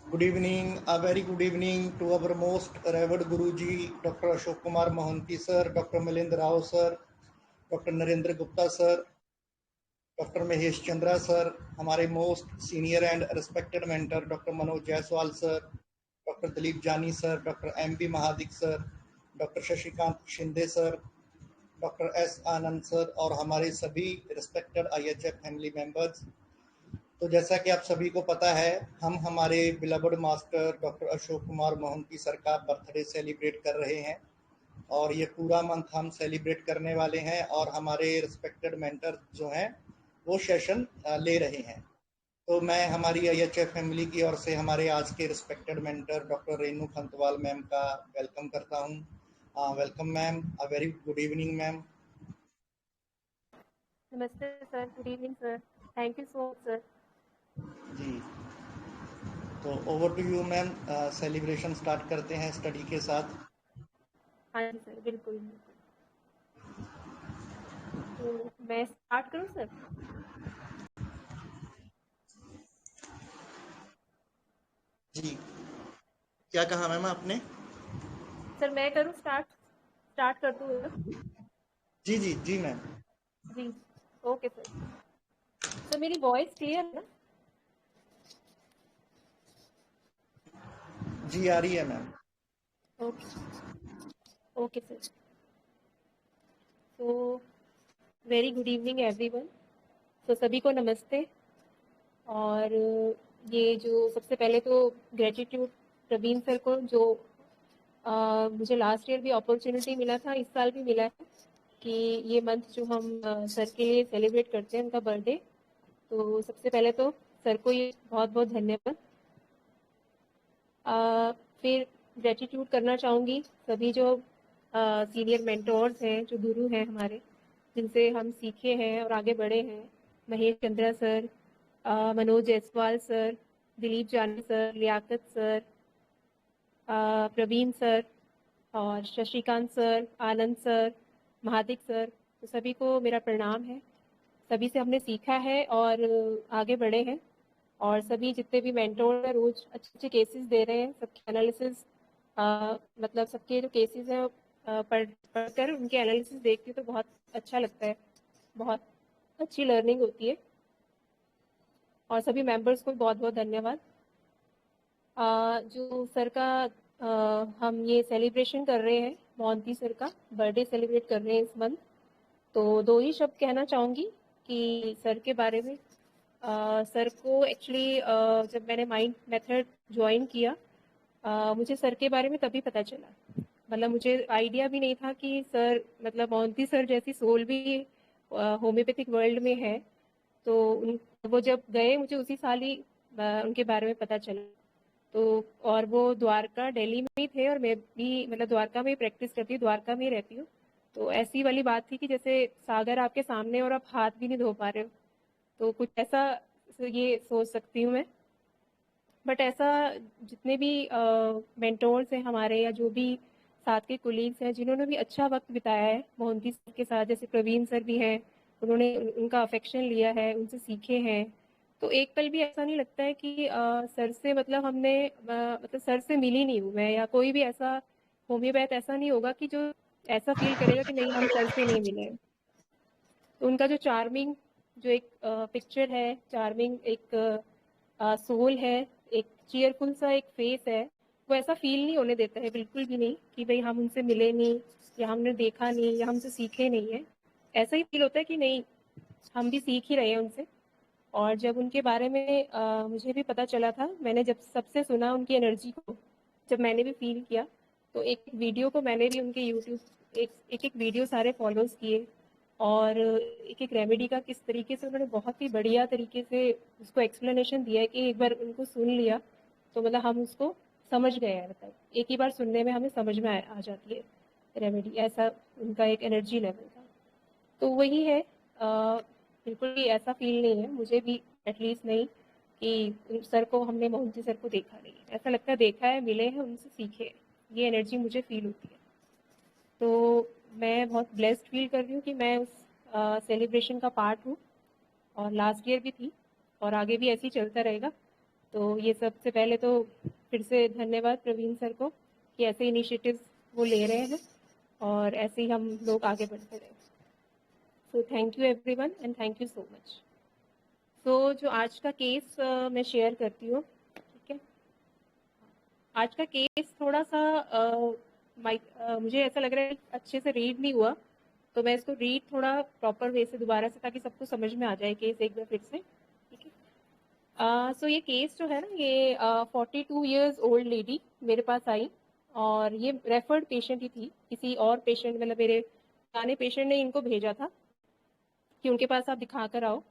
Good evening, a very good evening to our most revered Guruji, Dr. Ashok Kumar Mohanty sir, Dr. Milind Rao sir, Dr. Narendra Gupta sir, Dr. Mahesh Chandra sir, हमारे most senior and respected mentor Dr. Manoj Jaiswal sir, Dr. Dilip Jani sir, Dr. M.B. Mahadik sir, Dr. Shashikant Shinde sir, doctor S Anand sir और हमारे सभी respected IHF family members. तो जैसा कि आप सभी को पता है, हम हमारे beloved master doctor Ashok Kumar Mohanty sir का बर्थडे सेलिब्रेट कर रहे हैं और ये पूरा मंथ हम सेलिब्रेट करने वाले हैं और हमारे रिस्पेक्टेड मेंटर जो हैं वो सेशन ले रहे हैं। तो मैं हमारी आईएचएफ फैमिली की ओर से हमारे आज के respected mentor doctor Renu Khantwal ma'am का वेलकम करता हूँ। Welcome ma'am, a very good evening ma'am. नमस्ते sir, good evening sir, thank you so much sir. जी, तो over to you ma'am. Celebration start करते हैं स्टडी के साथ। हाँ जी सर, बिल्कुल। तो मैं स्टार्ट करूँ सर? जी, क्या कहा मैम आपने? सर मैं करूँ स्टार्ट कर दूँ ना? जी जी जी मैम। जी, ओके सर। सर मेरी वॉइस क्लियर है ना? जी आ रही है मैम। Okay okay sir. तो वेरी गुड इवनिंग एवरीवन। तो सभी को नमस्ते। और ये जो सबसे पहले तो ग्रेटिट्यूड प्रवीण सर को, जो मुझे लास्ट ईयर भी अपॉर्चुनिटी मिला था, इस साल भी मिला है कि ये मंथ जो हम सर के लिए सेलिब्रेट करते हैं उनका बर्थडे। तो सबसे पहले तो सर को ये बहुत बहुत धन्यवाद। फिर ग्रेटिट्यूड करना चाहूँगी सभी जो सीनियर मेंटोर्स हैं, जो गुरु हैं हमारे, जिनसे हम सीखे हैं और आगे बढ़े हैं। Mahesh Chandra sir, Manoj Jaiswal sir, Dilip Jani sir, Liyaqat sir, Praveen sir और Shashikant sir, Anand sir, Mahadik sir, तो सभी को मेरा प्रणाम है। सभी से हमने सीखा है और आगे बढ़े हैं। और सभी जितने भी मेंटोर हैं रोज अच्छे अच्छे केसेस दे रहे हैं, सबके एनालिसिस, मतलब सबके जो केसेस हैं पढ़कर उनके एनालिसिस देखती हूँ तो बहुत अच्छा लगता है, बहुत अच्छी लर्निंग होती है। और सभी मेंबर्स को बहुत बहुत धन्यवाद। जो सर का हम ये सेलिब्रेशन कर रहे हैं, मोहंती सर का बर्थडे सेलिब्रेट कर रहे हैं इस मंथ। तो दो ही शब्द कहना चाहूँगी कि सर के बारे में। सर को एक्चुअली जब मैंने माइंड मेथड ज्वाइन किया, मुझे सर के बारे में तभी पता चला। मतलब मुझे आइडिया भी नहीं था कि सर, मतलब मोहंती सर जैसी सोल भी होम्योपैथिक वर्ल्ड में है। तो वो जब गए, मुझे उसी साल ही उनके बारे में पता चला। तो और वो द्वारका दिल्ली में ही थे और मैं भी मतलब द्वारका में ही प्रैक्टिस करती हूँ, द्वारका में ही रहती हूँ। तो ऐसी वाली बात थी कि जैसे सागर आपके सामने और आप हाथ भी नहीं धो पा रहे हो, तो कुछ ऐसा ये सोच सकती हूँ मैं। बट ऐसा जितने भी मेंटोर्स हैं हमारे, या जो भी साथ के कुलीग्स हैं जिन्होंने भी अच्छा वक्त बिताया है मोहंती सर के साथ, जैसे प्रवीण सर भी हैं, उन्होंने उनका अफेक्शन लिया है, उनसे सीखे हैं। तो एक पल भी ऐसा नहीं लगता है कि सर से मतलब हमने मतलब सर से मिली नहीं हूँ मैं, या कोई भी ऐसा होम्योपैथ ऐसा नहीं होगा कि जो ऐसा फील करेगा कि नहीं हम सर से नहीं मिले हैं। तो उनका जो चार्मिंग, जो एक पिक्चर है, चार्मिंग एक सोल है, एक चीयरफुल सा एक फेस है, वो ऐसा फील नहीं होने देता है बिल्कुल भी नहीं कि भाई हम उनसे मिले नहीं, या हमने देखा नहीं, या हमसे सीखे नहीं है। ऐसा ही फील होता है कि नहीं, हम भी सीख ही रहे हैं उनसे। और जब उनके बारे में मुझे भी पता चला था, मैंने जब सबसे सुना उनकी एनर्जी को, जब मैंने भी फील किया, तो एक वीडियो को मैंने भी उनके यूट्यूब एक एक वीडियो सारे फॉलोज किए। और एक एक रेमेडी का किस तरीके से उन्होंने बहुत ही बढ़िया तरीके से उसको एक्सप्लेनेशन दिया है कि एक बार उनको सुन लिया तो मतलब हम उसको समझ गए हैं। मतलब एक ही बार सुनने में हमें समझ में आ जाती है रेमेडी, ऐसा उनका एक एनर्जी लेवल था। तो वही है, बिल्कुल भी ऐसा फील नहीं है मुझे भी, एटलीस्ट नहीं, कि सर को हमने मोहंती सर को देखा नहीं है। ऐसा लगता है देखा है, मिले हैं, उनसे सीखे हैं, ये एनर्जी मुझे फील होती है। तो मैं बहुत ब्लेस्ड फील कर रही हूँ कि मैं उस सेलिब्रेशन का पार्ट हूँ, और लास्ट ईयर भी थी और आगे भी ऐसे ही चलता रहेगा। तो ये सबसे पहले तो फिर से धन्यवाद प्रवीण सर को कि ऐसे इनिशिएटिव्स वो ले रहे हैं और ऐसे ही हम लोग आगे बढ़ते रहे। सो thank you everyone and thank you so much. तो जो आज का केस मैं शेयर करती हूँ, ठीक है। आज का केस थोड़ा सा मुझे ऐसा लग रहा है अच्छे से रीड नहीं हुआ, तो मैं इसको रीड थोड़ा प्रॉपर वे से दोबारा से, ताकि सबको समझ में आ जाए केस एक बार फिर से, ठीक है। सो ये केस जो है ना, ये 42 ईयर्स ओल्ड लेडी मेरे पास आई, और ये रेफर्ड पेशेंट ही थी। किसी और पेशेंट, मतलब मेरे पुराने पेशेंट ने इनको भेजा था कि उनके पास आप दिखा कर आओ।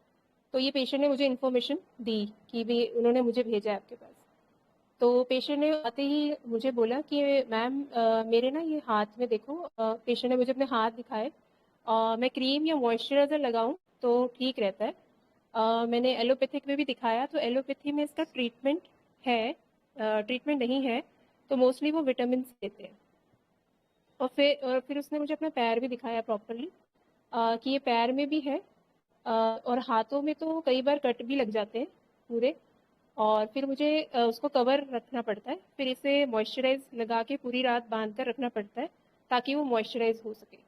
तो ये पेशेंट ने मुझे इन्फॉर्मेशन दी कि भी उन्होंने मुझे भेजा है आपके पास। तो पेशेंट ने आते ही मुझे बोला कि मैम मेरे ना ये हाथ में देखो, पेशेंट ने मुझे अपने हाथ दिखाए, मैं क्रीम या मॉइस्चराइजर लगाऊं तो ठीक रहता है। मैंने एलोपैथिक में भी दिखाया, तो एलोपैथी में इसका ट्रीटमेंट है, ट्रीटमेंट नहीं है, तो मोस्टली वो विटामिन देते हैं। और फिर उसने मुझे अपना पैर भी दिखाया प्रॉपरली, कि ये पैर में भी है, और हाथों में तो कई बार कट भी लग जाते हैं पूरे। और फिर मुझे उसको कवर रखना पड़ता है, फिर इसे मॉइस्चराइज लगा के पूरी रात बांध कर रखना पड़ता है ताकि वो मॉइस्चराइज हो सके।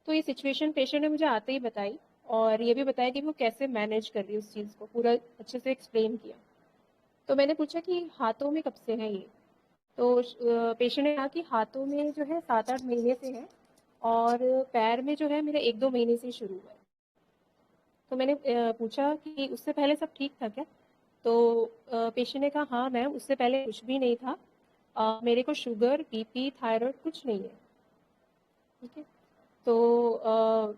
तो ये सिचुएशन पेशेंट ने मुझे आते ही बताई, और ये भी बताया कि वो कैसे मैनेज कर रही है उस चीज़ को, पूरा अच्छे से एक्सप्लेन किया। तो मैंने पूछा कि हाथों में कब से है ये, तो पेशेंट ने कहा कि हाथों में जो है 7-8 महीने से है, और पैर में जो है मेरे 1-2 महीने से शुरू हुआ है। तो मैंने पूछा कि उससे पहले सब ठीक था क्या? तो पेशेंट ने कहा हाँ मैम, उससे पहले कुछ भी नहीं था, मेरे को शुगर, बीपी, थायराइड कुछ नहीं है, ठीक है। तो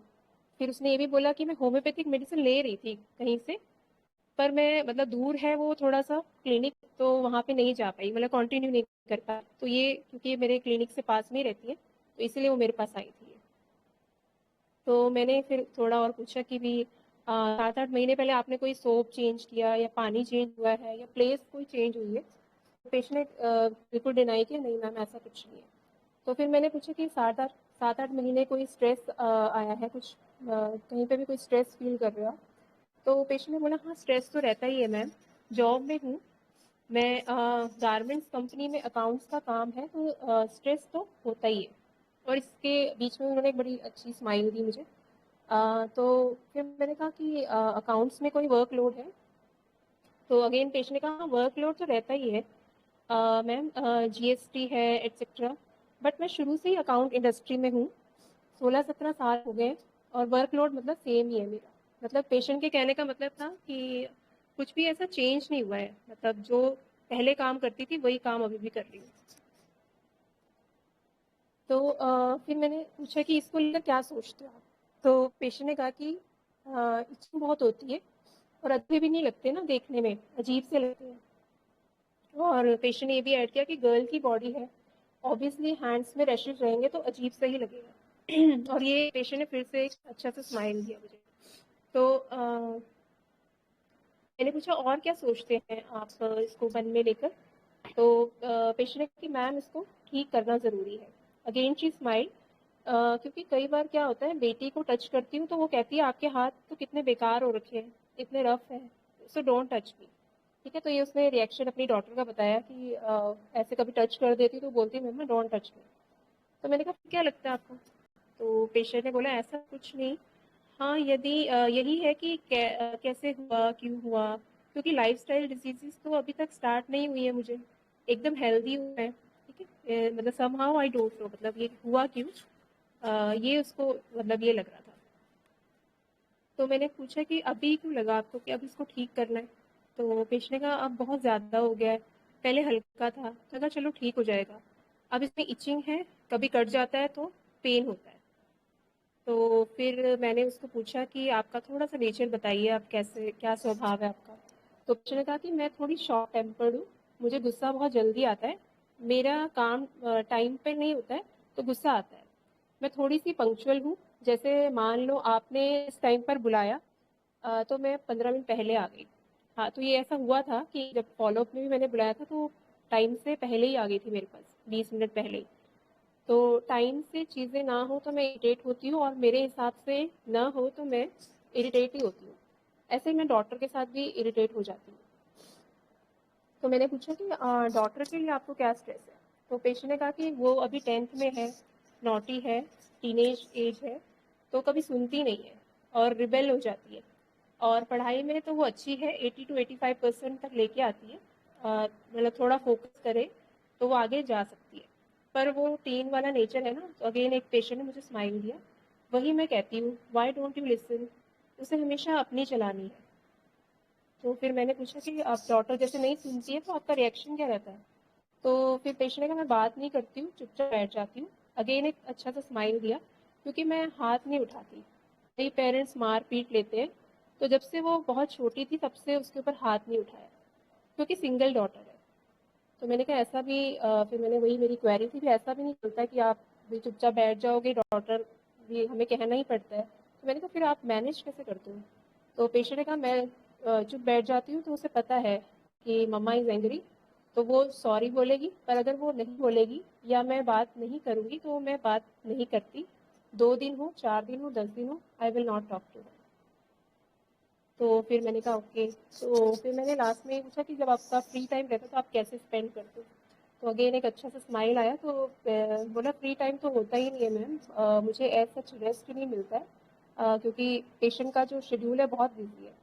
फिर उसने ये भी बोला कि मैं होम्योपैथिक मेडिसिन ले रही थी कहीं से, पर मैं, मतलब दूर है वो थोड़ा सा क्लिनिक, तो वहाँ पे नहीं जा पाई, मतलब कंटिन्यू नहीं कर पाई। तो ये क्योंकि मेरे क्लिनिक से पास में ही रहती है, तो इसलिए वो मेरे पास आई थी। तो मैंने फिर थोड़ा और पूछा कि भी 7-8 महीने पहले आपने कोई सोप चेंज किया, या पानी चेंज हुआ है, या प्लेस कोई चेंज हुई है? तो पेशेंट ने बिल्कुल डिनाई किया, नहीं मैम ऐसा कुछ नहीं है। तो फिर मैंने पूछा कि 7-8 महीने कोई स्ट्रेस आया है कुछ, कहीं पे भी कोई स्ट्रेस फील कर रहे हो आप? तो पेशेंट ने बोला हाँ स्ट्रेस तो रहता ही है मैम, जॉब में हूँ मैं, गारमेंट्स कंपनी में अकाउंट्स का काम है, तो स्ट्रेस तो होता ही है। और इसके बीच में उन्होंने एक बड़ी अच्छी स्माइल दी मुझे। तो फिर मैंने कहा कि अकाउंट्स में कोई वर्कलोड है? तो अगेन पेशेंट ने कहा वर्कलोड तो रहता ही है मैम, जीएसटी है एटसेट्रा, बट मैं शुरू से ही अकाउंट इंडस्ट्री में हूँ, 16-17 साल हो गए, और वर्कलोड मतलब सेम ही है मेरा। मतलब पेशेंट के कहने का मतलब था कि कुछ भी ऐसा चेंज नहीं हुआ है, मतलब जो पहले काम करती थी वही काम अभी भी कर रही हूँ। तो फिर मैंने पूछा कि इसको लेकर क्या सोचते हो आप? तो पेशेंट ने कहा कि इचिंग बहुत होती है, और अच्छे भी नहीं लगते ना, देखने में अजीब से लगते हैं। और पेशेंट ने ये भी ऐड किया कि गर्ल की बॉडी है, ऑब्वियसली हैंड्स में रैशेज रहेंगे तो अजीब सा ही लगेगा। और ये पेशेंट ने फिर से एक अच्छा सा स्माइल दिया मुझे। तो मैंने पूछा और क्या सोचते हैं आप इसको मन में लेकर? तो पेशेंट ने कहा कि मैम इसको ठीक करना ज़रूरी है। अगेन शी स्माइल, क्योंकि कई बार क्या होता है, बेटी को टच करती हूँ तो वो कहती है आपके हाथ तो कितने बेकार हो रखे हैं, इतने रफ हैं, सो डोंट टच मी, ठीक है। तो ये उसने रिएक्शन अपनी डॉटर का बताया कि ऐसे कभी टच कर देती तो बोलती मम्मा डोंट टच मी। तो मैंने कहा क्या लगता है आपको? तो पेशेंट ने बोला ऐसा कुछ नहीं, हाँ यदि यही है कि कैसे हुआ, क्यों हुआ, क्योंकि लाइफस्टाइल डिजीजेस तो अभी तक स्टार्ट नहीं हुई है मुझे, एकदम हेल्दी हूँ मैं, ठीक है। मतलब समहाउ आई डोंट नो, मतलब ये हुआ क्यों, ये उसको मतलब ये लग रहा था। तो मैंने पूछा कि अभी क्यों लगा आपको कि अब इसको ठीक करना है? तो पेशेंट ने कहा अब बहुत ज़्यादा हो गया है, पहले हल्का था, तो कहा चलो ठीक हो जाएगा, अब इसमें इचिंग है, कभी कट जाता है तो पेन होता है। तो फिर मैंने उसको पूछा कि आपका थोड़ा सा नेचर बताइए, आप कैसे, क्या स्वभाव है आपका? तो पेशेंट ने कहा कि मैं थोड़ी शॉर्ट टेम्पर्ड हूँ, मुझे गुस्सा बहुत जल्दी आता है, मेरा काम टाइम पे नहीं होता है तो गुस्सा आता है। मैं थोड़ी सी पंक्चुअल हूँ, जैसे मान लो आपने इस टाइम पर बुलाया, तो मैं 15 मिनट पहले आ गई। हाँ, तो ये ऐसा हुआ था कि जब फॉलोअप में भी मैंने बुलाया था तो टाइम से पहले ही आ गई थी मेरे पास, 20 मिनट पहले ही। तो टाइम से चीज़ें ना हो तो मैं इरिटेट होती हूँ, और मेरे हिसाब से ना हो तो मैं इरिटेट ही होती हूँ। ऐसे ही मैं डॉक्टर के साथ भी इरिटेट हो जाती हूँ। तो मैंने पूछा कि डॉटर के लिए आपको क्या स्ट्रेस है? तो पेशेंट ने कहा कि वो अभी 10th में है, नॉटी है, टीनेज एज है, तो कभी सुनती नहीं है और रिबेल हो जाती है। और पढ़ाई में तो वो अच्छी है, 80 to 85% तक लेके आती है। मतलब थोड़ा फोकस करे तो वो आगे जा सकती है। पर वो टीन वाला नेचर है ना, तो अगेन एक पेशेंट ने मुझे स्माइल दिया। वही मैं कहती हूँ, व्हाई डोंट यू लिसन? उसे हमेशा अपनी चलानी है। तो फिर मैंने पूछा कि आप डॉटर जैसे नहीं सुनती है तो आपका रिएक्शन क्या रहता है? तो फिर पेशेंट ने कहा मैं बात नहीं करती हूँ, चुपचाप बैठ जाती हूँ। अगेन एक अच्छा सा स्माइल दिया, क्योंकि मैं हाथ नहीं उठाती। कई पेरेंट्स मार पीट लेते हैं, तो जब से वो बहुत छोटी थी तब से उसके ऊपर हाथ नहीं उठाया, क्योंकि सिंगल डॉटर है। तो मैंने कहा ऐसा भी फिर मैंने वही मेरी क्वेरी थी भी ऐसा भी नहीं चलता कि आप भी चुपचाप बैठ जाओगे, डॉटर भी हमें कहना ही पड़ता है। तो मैंने कहा फिर आप मैनेज कैसे करते हो? तो पेशेंट ने कहा मैं चुप बैठ जाती हूँ, तो उसे पता है कि मम्मा इज़ एंग्री, तो वो सॉरी बोलेगी। पर अगर वो नहीं बोलेगी या मैं बात नहीं करूँगी तो मैं बात नहीं करती। 2 दिन हो, 4 दिन हो, 10 दिन हो, I will not talk to her. तो फिर मैंने कहा ओके। तो फिर मैंने लास्ट में पूछा कि जब आपका फ्री टाइम रहता है तो आप कैसे स्पेंड करते हो? तो अगेन एक अच्छा सा स्माइल आया। तो बोला फ्री टाइम तो होता ही नहीं है मैम, मुझे एज सच रेस्ट नहीं मिलता है, क्योंकि पेशेंट का जो शेड्यूल है बहुत बिजी है।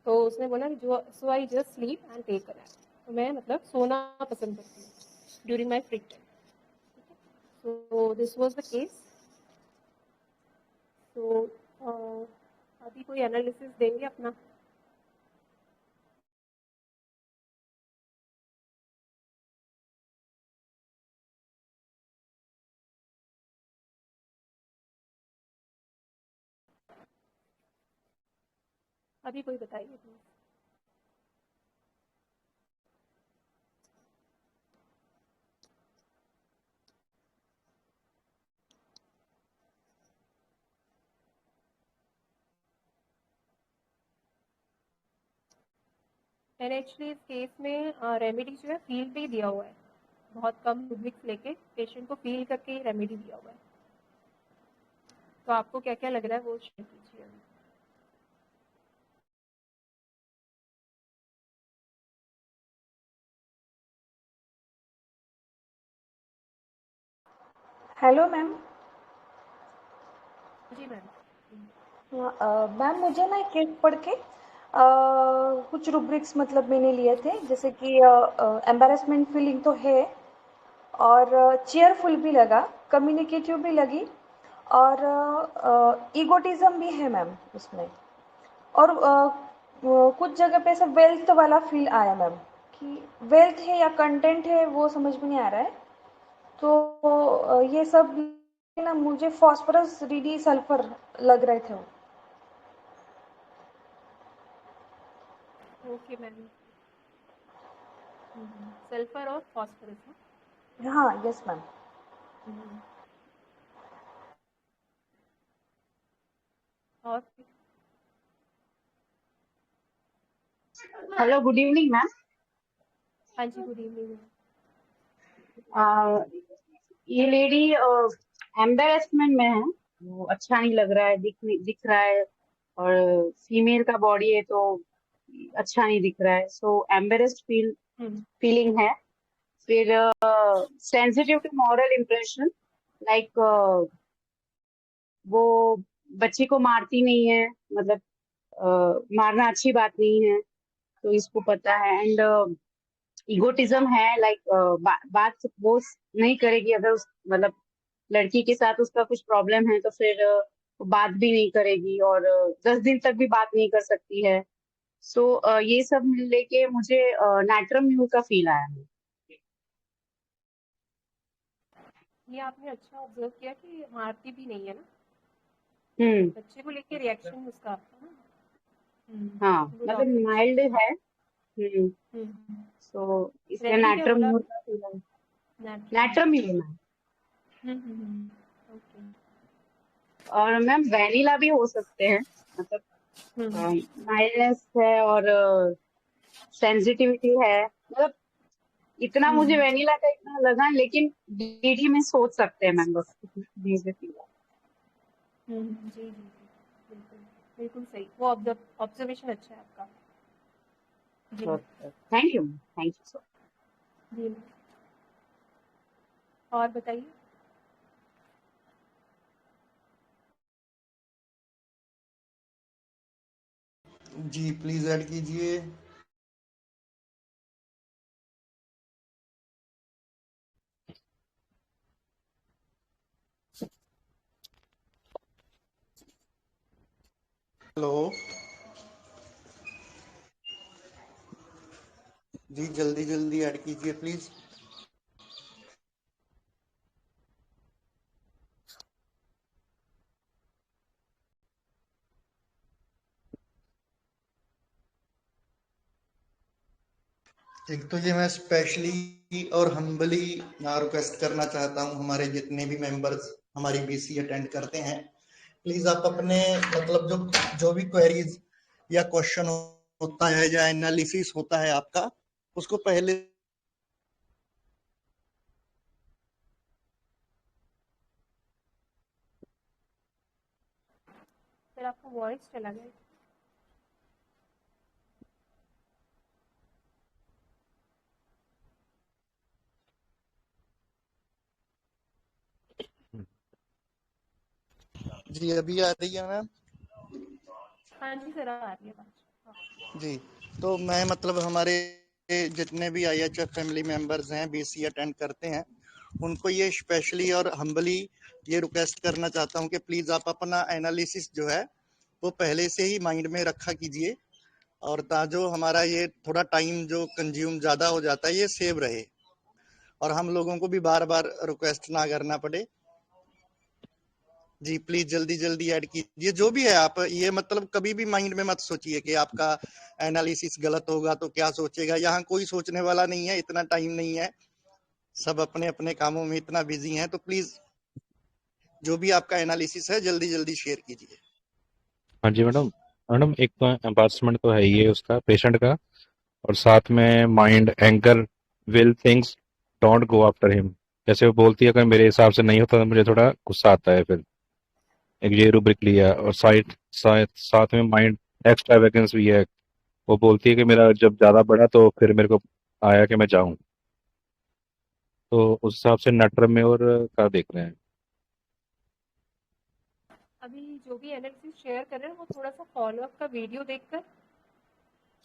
तो उसने बोला कि जो so I just sleep and take a nap. तो मैं मतलब सोना पसंद करती हूँ during my free time. So this was the case. तो अभी कोई एनालिसिस देंगे अपना? अभी कोई बताइए प्लीज। मैंने एक्चुअली इस केस में रेमेडी जो है फील पे ही दिया हुआ है। बहुत कम रुब्रिक्स लेके पेशेंट को फील करके ही रेमेडी दिया हुआ है। तो आपको क्या क्या लग रहा है वो शेयर कीजिए अभी। Hello ma'am. जी मैम। मैम मुझे ना एक केस पढ़ के कुछ रुब्रिक्स मतलब मैंने लिए थे, जैसे कि एम्बैरेसमेंट फीलिंग तो है, और चेयरफुल भी लगा, कम्युनिकेटिव भी लगी, और ईगोटिज्म भी है मैम उसमें। और कुछ जगह पे ऐसा वेल्थ वाला फील आया मैम, कि वेल्थ है या कंटेंट है वो समझ में नहीं आ रहा है। तो ये सब ना मुझे फॉस्फोरस रीडी सल्फर लग रहे थे वो। Okay ma'am. सल्फर और फॉस्फोरस। हाँ यस मैम। और हेलो, गुड इवनिंग मैम। हाँ जी, गुड इवनिंग। ये लेडी एम्बेरसमेंट में है, वो अच्छा नहीं लग रहा है, दिख रहा है, और फीमेल का बॉडी है तो अच्छा नहीं दिख रहा है, सो एम्बेरस्ड फीलिंग है। फिर sensitive to moral impression, like वो बच्ची को मारती नहीं है, मतलब मारना अच्छी बात नहीं है, तो इसको पता है। एंड इगोटिज्म है, लाइक बात वो नहीं करेगी, अगर उस मतलब लड़की के साथ उसका कुछ प्रॉब्लम है तो फिर वो बात भी नहीं करेगी, और 10 दिन तक भी बात नहीं कर सकती है। सो ये सब मिल लेके मुझे नैट्रम म्यूर का फील आया है। ये आपने अच्छा ऑब्जर्व किया कि मारती भी नहीं है ना, हम्म। बच्चे को लेके रिएक्शन उसका है हाँ, ना। गुड मतलब ऑब्जर्वेशन। माइल्ड है। हम्म। हम्म। सो इसलिए रेमेडी क्या नैट्रम बोला म्यूर आपने? का फील है। Natural. Natrum mur ma'am. Okay. और मैम वेनिला भी हो सकते हैं, मतलब हम्म। माइल्डनेस है और सेंसिटिविटी है, मतलब इतना मुझे हम्म। वेनिला का इतना लगा, लेकिन डीडी में सोच सकते हैं मैम बस धीरे धीरे। जी जी जी, बिल्कुल बिल्कुल सही। वो ऑब्जर्वेशन अच्छा है आपका। जी तो मैम। थैंक यू सो जी मैम। और बताइए। जी प्लीज ऐड कीजिए। हेलो जी, जल्दी जल्दी ऐड कीजिए प्लीज। एक तो ये मैं स्पेशली और हम्बली रिक्वेस्ट करना चाहता हूँ, हमारे जितने भी मेंबर्स हमारी बीसी अटेंड करते हैं, प्लीज आप अपने मतलब जो भी क्वेरीज या क्वेश्चन होता है या एनालिसिस होता है आपका, उसको पहले फिर आपका वॉइस चला गया। जी अभी आ रही है मैम। हाँ जी सर, आ रही है बात। हाँ। जी, तो मैं मतलब हमारे जितने भी IHF फैमिली मेंबर्स हैं, बीसी अटेंड करते हैं, उनको ये स्पेशली और हम्बली ये रिक्वेस्ट करना चाहता हूँ कि प्लीज़ आप अपना एनालिसिस जो है वो पहले से ही माइंड में रखा कीजिए, और जो हमारा ये थोड़ा टाइम जो कंज्यूम ज़्यादा हो जाता है ये सेव रहे, और हम लोगों को भी बार बार रिक्वेस्ट ना करना पड़े। जी प्लीज जल्दी जल्दी ऐड कीजिए जो भी है। आप ये मतलब कभी भी माइंड में मत सोचिए कि आपका एनालिसिस गलत होगा तो क्या सोचेगा, यहाँ कोई सोचने वाला नहीं है, इतना टाइम नहीं है, सब अपने अपने कामों में इतना बिजी हैं, तो प्लीज जो भी आपका एनालिसिस है जल्दी जल्दी शेयर कीजिए। हाँ जी मैडम। मैडम एक तो एम्बार्समेंट तो है ही है उसका पेशेंट का, और साथ में mind anchor will things don't go after him. जैसे वो बोलती है अगर मेरे हिसाब से नहीं होता तो मुझे थोड़ा गुस्सा आता है, फिर एक ये रूब्रिक लिया। और साथ में माइंड एक्स्ट्रा वैकेंस भी है। वो बोलती है कि मेरा जब ज़्यादा बढ़ा तो फिर मेरे को आया कि मैं जाऊं। तो उस हिसाब से नटर में और क्या देख रहे हैं? अभी जो भी एनालिसिस शेयर कर रहे हैं वो थोड़ा सा फॉलोअप का वीडियो देखकर,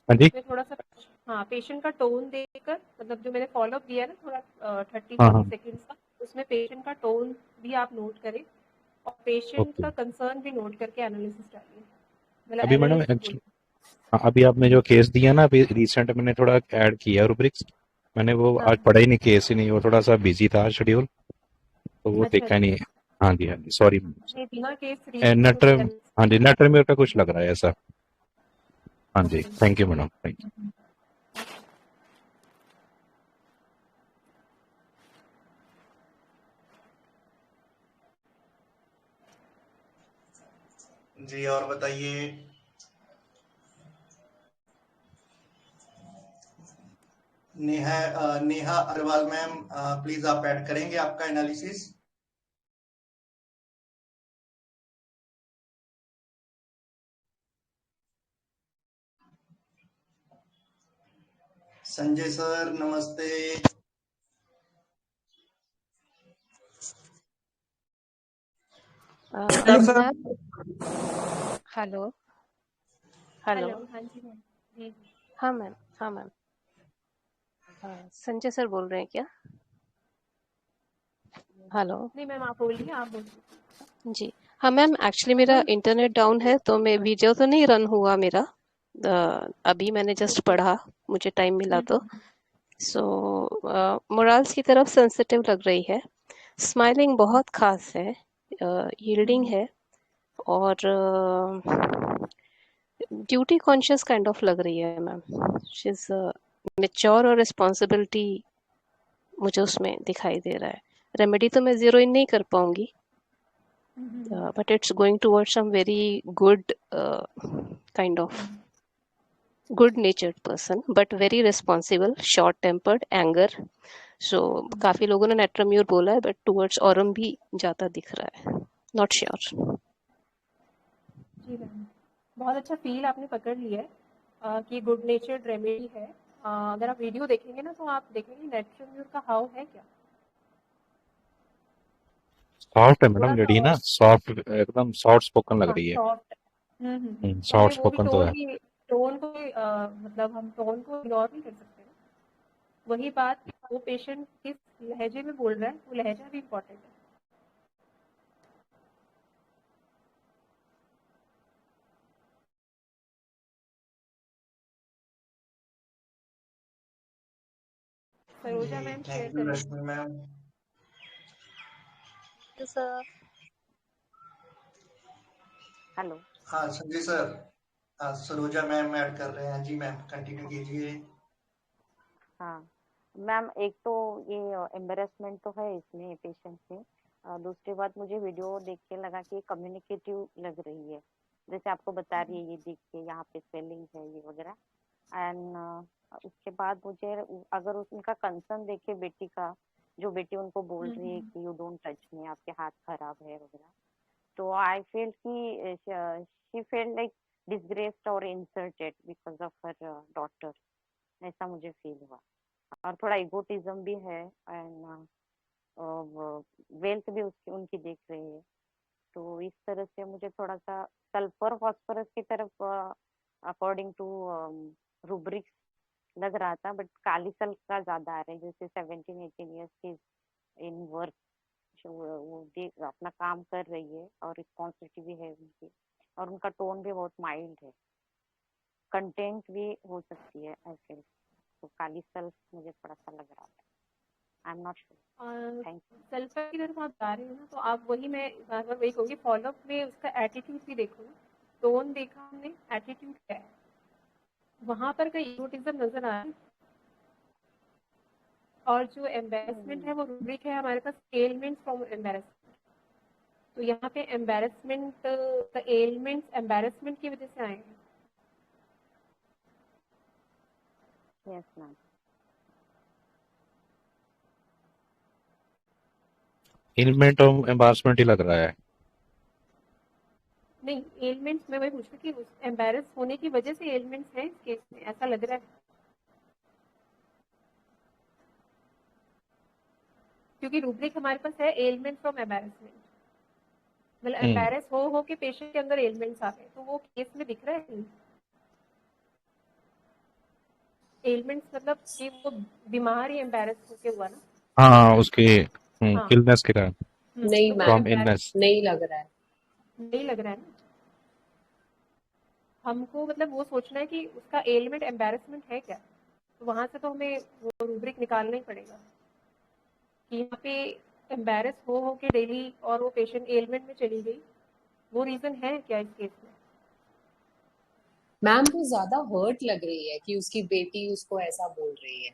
हाँ जी। उसमें थोड़ा सा हाँ पेशेंट का टोन देखकर, मतलब जो मैंने फॉलोअप दिया है ना थोड़ा 30 हाँ 40 हाँ। सेकेंड्स का, उसमें पेशेंट का टोन भी आप नोट करें और पेशेंट ओके। का कंसर्न भी नोट करके एनालिसिस डालिए, मतलब अभी मैडम एनालिसिस एक्चुअली, बोलिए। हाँ, अभी आपने जो केस दिया ना, अभी रिसेंट मैंने थोड़ा ऐड किया रूब्रिक्स। मैंने वो हाँ आज पढ़ा ही नहीं, केस ही नहीं, वो थोड़ा सा बिजी था शेड्यूल, तो वो अच्छा देखा अच्छा। नहीं। हाँ जी हाँ जी, सॉरी। नहीं, बिना केस रीडिंग के नटर, कुछ हाँ जी, नटर मेरे का कुछ लग रहा है ऐसा। हाँ जी, okay. Thank you madam, thank you. जी और बताइए। नेहा अग्रवाल मैम, प्लीज आप ऐड करेंगे आपका एनालिसिस। संजय सर नमस्ते। Sir. Ma'am hello hello. Hello, हाँ जी मैम। जी जी। हाँ मैम, हाँ मैम। संजय सर बोल रहे हैं क्या? हेलो। नहीं मैम, आप बोलिए, आप बोलिए। जी हाँ मैम, एक्चुअली मेरा इंटरनेट डाउन है तो मैं वीडियो तो नहीं रन हुआ मेरा। अभी मैंने जस्ट पढ़ा, मुझे टाइम मिला तो। सो मोरल्स की तरफ सेंसिटिव लग रही है। स्माइलिंग बहुत खास है, यील्डिंग है, और ड्यूटी कॉन्शियस काइंड ऑफ लग रही है मैम। शी इज मेच्योर और रिस्पॉन्सिबिलिटी मुझे उसमें दिखाई दे रहा है। रेमेडी तो मैं जीरो इन नहीं कर पाऊंगी, but it's going toward some very good kind of good natured person, but very responsible, short tempered, anger. So काफी लोगों ने नेट्रम्यूर बोला है, बट टूवर्ड्स ऑरम भी जाता दिख रहा है। Not sure. जी मैम, बहुत अच्छा फील आपने पकड़ लिया है। कि गुड नेचर्ड रेमेडी है। अगर आप वीडियो देखेंगे ना तो आप देखेंगे नेट्रोम्यूर का हाव है क्या, सॉफ्ट है थोड़ा मैडम, सा लड़ी ना और सॉफ्ट, एकदम सॉफ्ट स्पोकन लग रही है। सॉफ्ट। तो हमें सॉफ्ट वो भी स्पोकन तो है। टोन को भी मतलब हम टोन को इग्नोर नहीं कर सकते ना। वही बात, वो पेशेंट किस लहजे में बोल रहा है वो लहजा भी इम्पोर्टेंट है। सरोजा जी मैम शेयर थैंक यू करेंगे। रश्मि मैम। तो सर हेलो। हाँ Sanjay sir, Saroja ma'am add कर रहे हैं। जी मैम कंटिन्यू कीजिए। हाँ मैम, एक तो ये एम्बेरसमेंट तो है इसमें पेशेंट में। दूसरी बात, मुझे वीडियो देख के लगा कि कम्युनिकेटिव लग रही है, जैसे आपको बता रही है ये देख के यहाँ पे स्वेलिंग है ये वगैरह। एंड उसके बाद मुझे अगर उनका कंसर्न देखे बेटी का, जो बेटी उनको बोल रही है कि यू डोंट टच मी, आपके हाथ खराब है वगैरह, तो आई फील कि शी फील लाइक डिसग्रेस्ड और insulted because of her daughter, ऐसा मुझे फील हुआ। और थोड़ा इगोटिज्म भी है एंड वेल्थ भी उसकी उनकी देख रही है। तो इस तरह से मुझे थोड़ा सा सल्फर फॉस्फोरस की तरफ अकॉर्डिंग टू रूब्रिक्स लग रहा था, बट कालीसल का ज्यादा आ रहा है, जैसे 17-18 ईयर्स की इन वर्क, वो देख अपना काम कर रही है और रिस्पॉन्सिबिलिटी भी है उनकी, और उनका टोन भी बहुत माइल्ड है, कंटेंट भी हो सकती है आई फील। तो काली सेल्फ मुझे थोड़ा सा लग रहा है, I am not sure. Thank you. Sulphur की तरफ आप जा रहे हो ना, तो आप वही, मैं बार बार वही कहूँगी, फॉलोअप में उसका एटीट्यूड भी देखो ना। टोन देखा हमने, एटीट्यूड क्या है, वहां पर का इगोटिज्म नजर आ रहा है। और जो एम्बेरसमेंट है वो रूब्रिक है हमारे पास, एलिमेंट्स फ्रॉम एम्बेरसमेंट। तो यहाँ पे एम्बेरसमेंट, द एलिमेंट्स एम्बेरसमेंट की वजह से आए हैं। Yes ma'am. एलिमेंट ऑफ एम्बारसमेंट ही लग रहा है। नहीं, एलिमेंट्स मैं वही पूछ रही कि एम्बेरस होने की वजह से एलिमेंट्स हैं इस केस में, ऐसा लग रहा है। क्योंकि रूब्रिक हमारे पास है एलिमेंट फ्रॉम एम्बेरसमेंट, मतलब एम्बेरस हो के पेशेंट के अंदर एलिमेंट्स आ गए, तो वो केस में दिख रहा है। एलिमेंट्स मतलब कि वो बीमार ही एम्बेरस होके हुआ ना। हाँ, उसके हाँ। इलनेस के कारण, नहीं तो वो फ्रॉम मैम, एम्बेरस इलनेस। नहीं लग रहा है। नहीं लग रहा है ना हमको, मतलब वो सोचना है कि उसका एलिमेंट एम्बेरसमेंट है क्या, तो वहां से तो हमें वो रूब्रिक निकालना ही पड़ेगा कि यहाँ पे एम्बेरस हो के डेली और वो पेशेंट एलिमेंट में चली गई, वो रीजन है क्या इस केस में। मैम वो ज्यादा हर्ट लग रही है कि उसकी बेटी उसको ऐसा बोल रही है।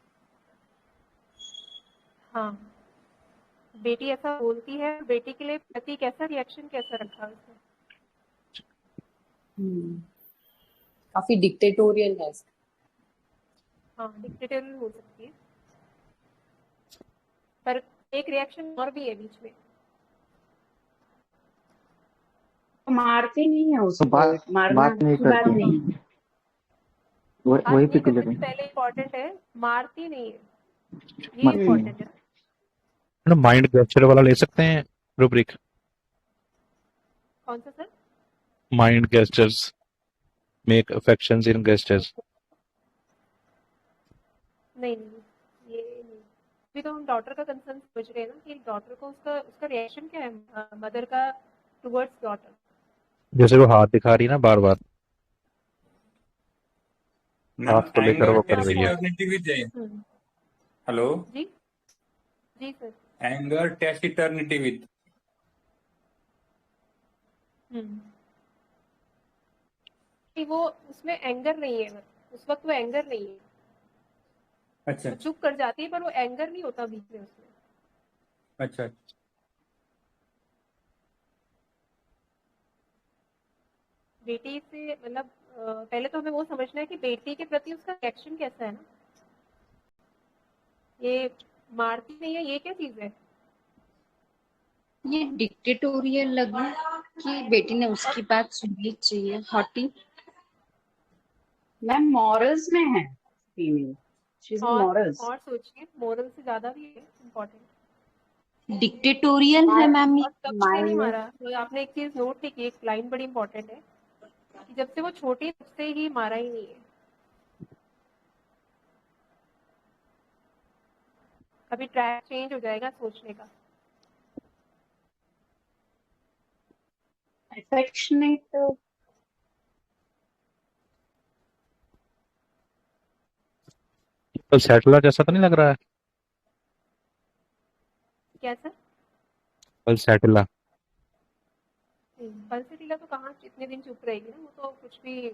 हाँ, बेटी ऐसा बोलती है, बेटी के लिए पति कैसा रिएक्शन कैसा रखा उसने। काफी डिक्टेटोरियल है। हाँ, डिक्टेटोरियल हो सकती है, पर एक रिएक्शन और भी है बीच में। मारते नहीं है तो उसको, मारना बात नहीं की बात करती, नहीं है। वही बात पे नहीं करने क्लियर से है। पहले इम्पोर्टेंट है, मारती नहीं है, ये मरती इम्पोर्टेंट है। है। मैडम माइंड गेस्चर वाला ले सकते हैं रूब्रिक? कौन सा sir? Mind gestures, make affections in gestures. नहीं नहीं, ये नहीं। अभी तो हम डॉटर का कंसर्न समझ रहे हैं ना कि डॉटर को उसका उसका रिएक्शन क्या है मदर का टुवर्ड्स डॉटर। जैसे वो हाथ दिखा रही है ना बार बार, मैम हाथ को लेकर एंगर वो कर आप रही है। टेसिटर्निटी विद हम्म, हेलो जी जी sir. Anger taciturnity with hmm, कि वो उसमें एंगर नहीं है, उस वक्त वो एंगर नहीं है, अच्छा वो चुप कर जाती है, पर वो एंगर नहीं होता बीच में उसमें। अच्छा। बेटी से मतलब पहले तो हमें वो समझना है कि बेटी के प्रति उसका रिएक्शन कैसा है ना, ये मारती नहीं है, ये क्या चीज है। ये डिक्टेटोरियल लगी कि बेटी ने उसकी बात सुननी चाहिए, हॉटी। मैम मॉरल्स में है female, she is in morals. और सोचिए, मोरल से ज्यादा भी है इम्पोर्टेंट। डिक्टेटोरियल है मैम ये। और कब से नहीं मारा, तो आपने एक चीज नोट की, एक लाइन बड़ी इंपॉर्टेंट है कि जब से वो छोटी है, तब से ही मारा ही नहीं है। अभी ट्रैक चेंज हो जाएगा सोचने का। अफेक्शनेट, पल्सेटिला जैसा तो नहीं लग रहा है? क्या सर? पल्सेटिला। पल्सेटिला तो कहाँ इतने दिन चुप रहेगी ना, वो तो कुछ भी।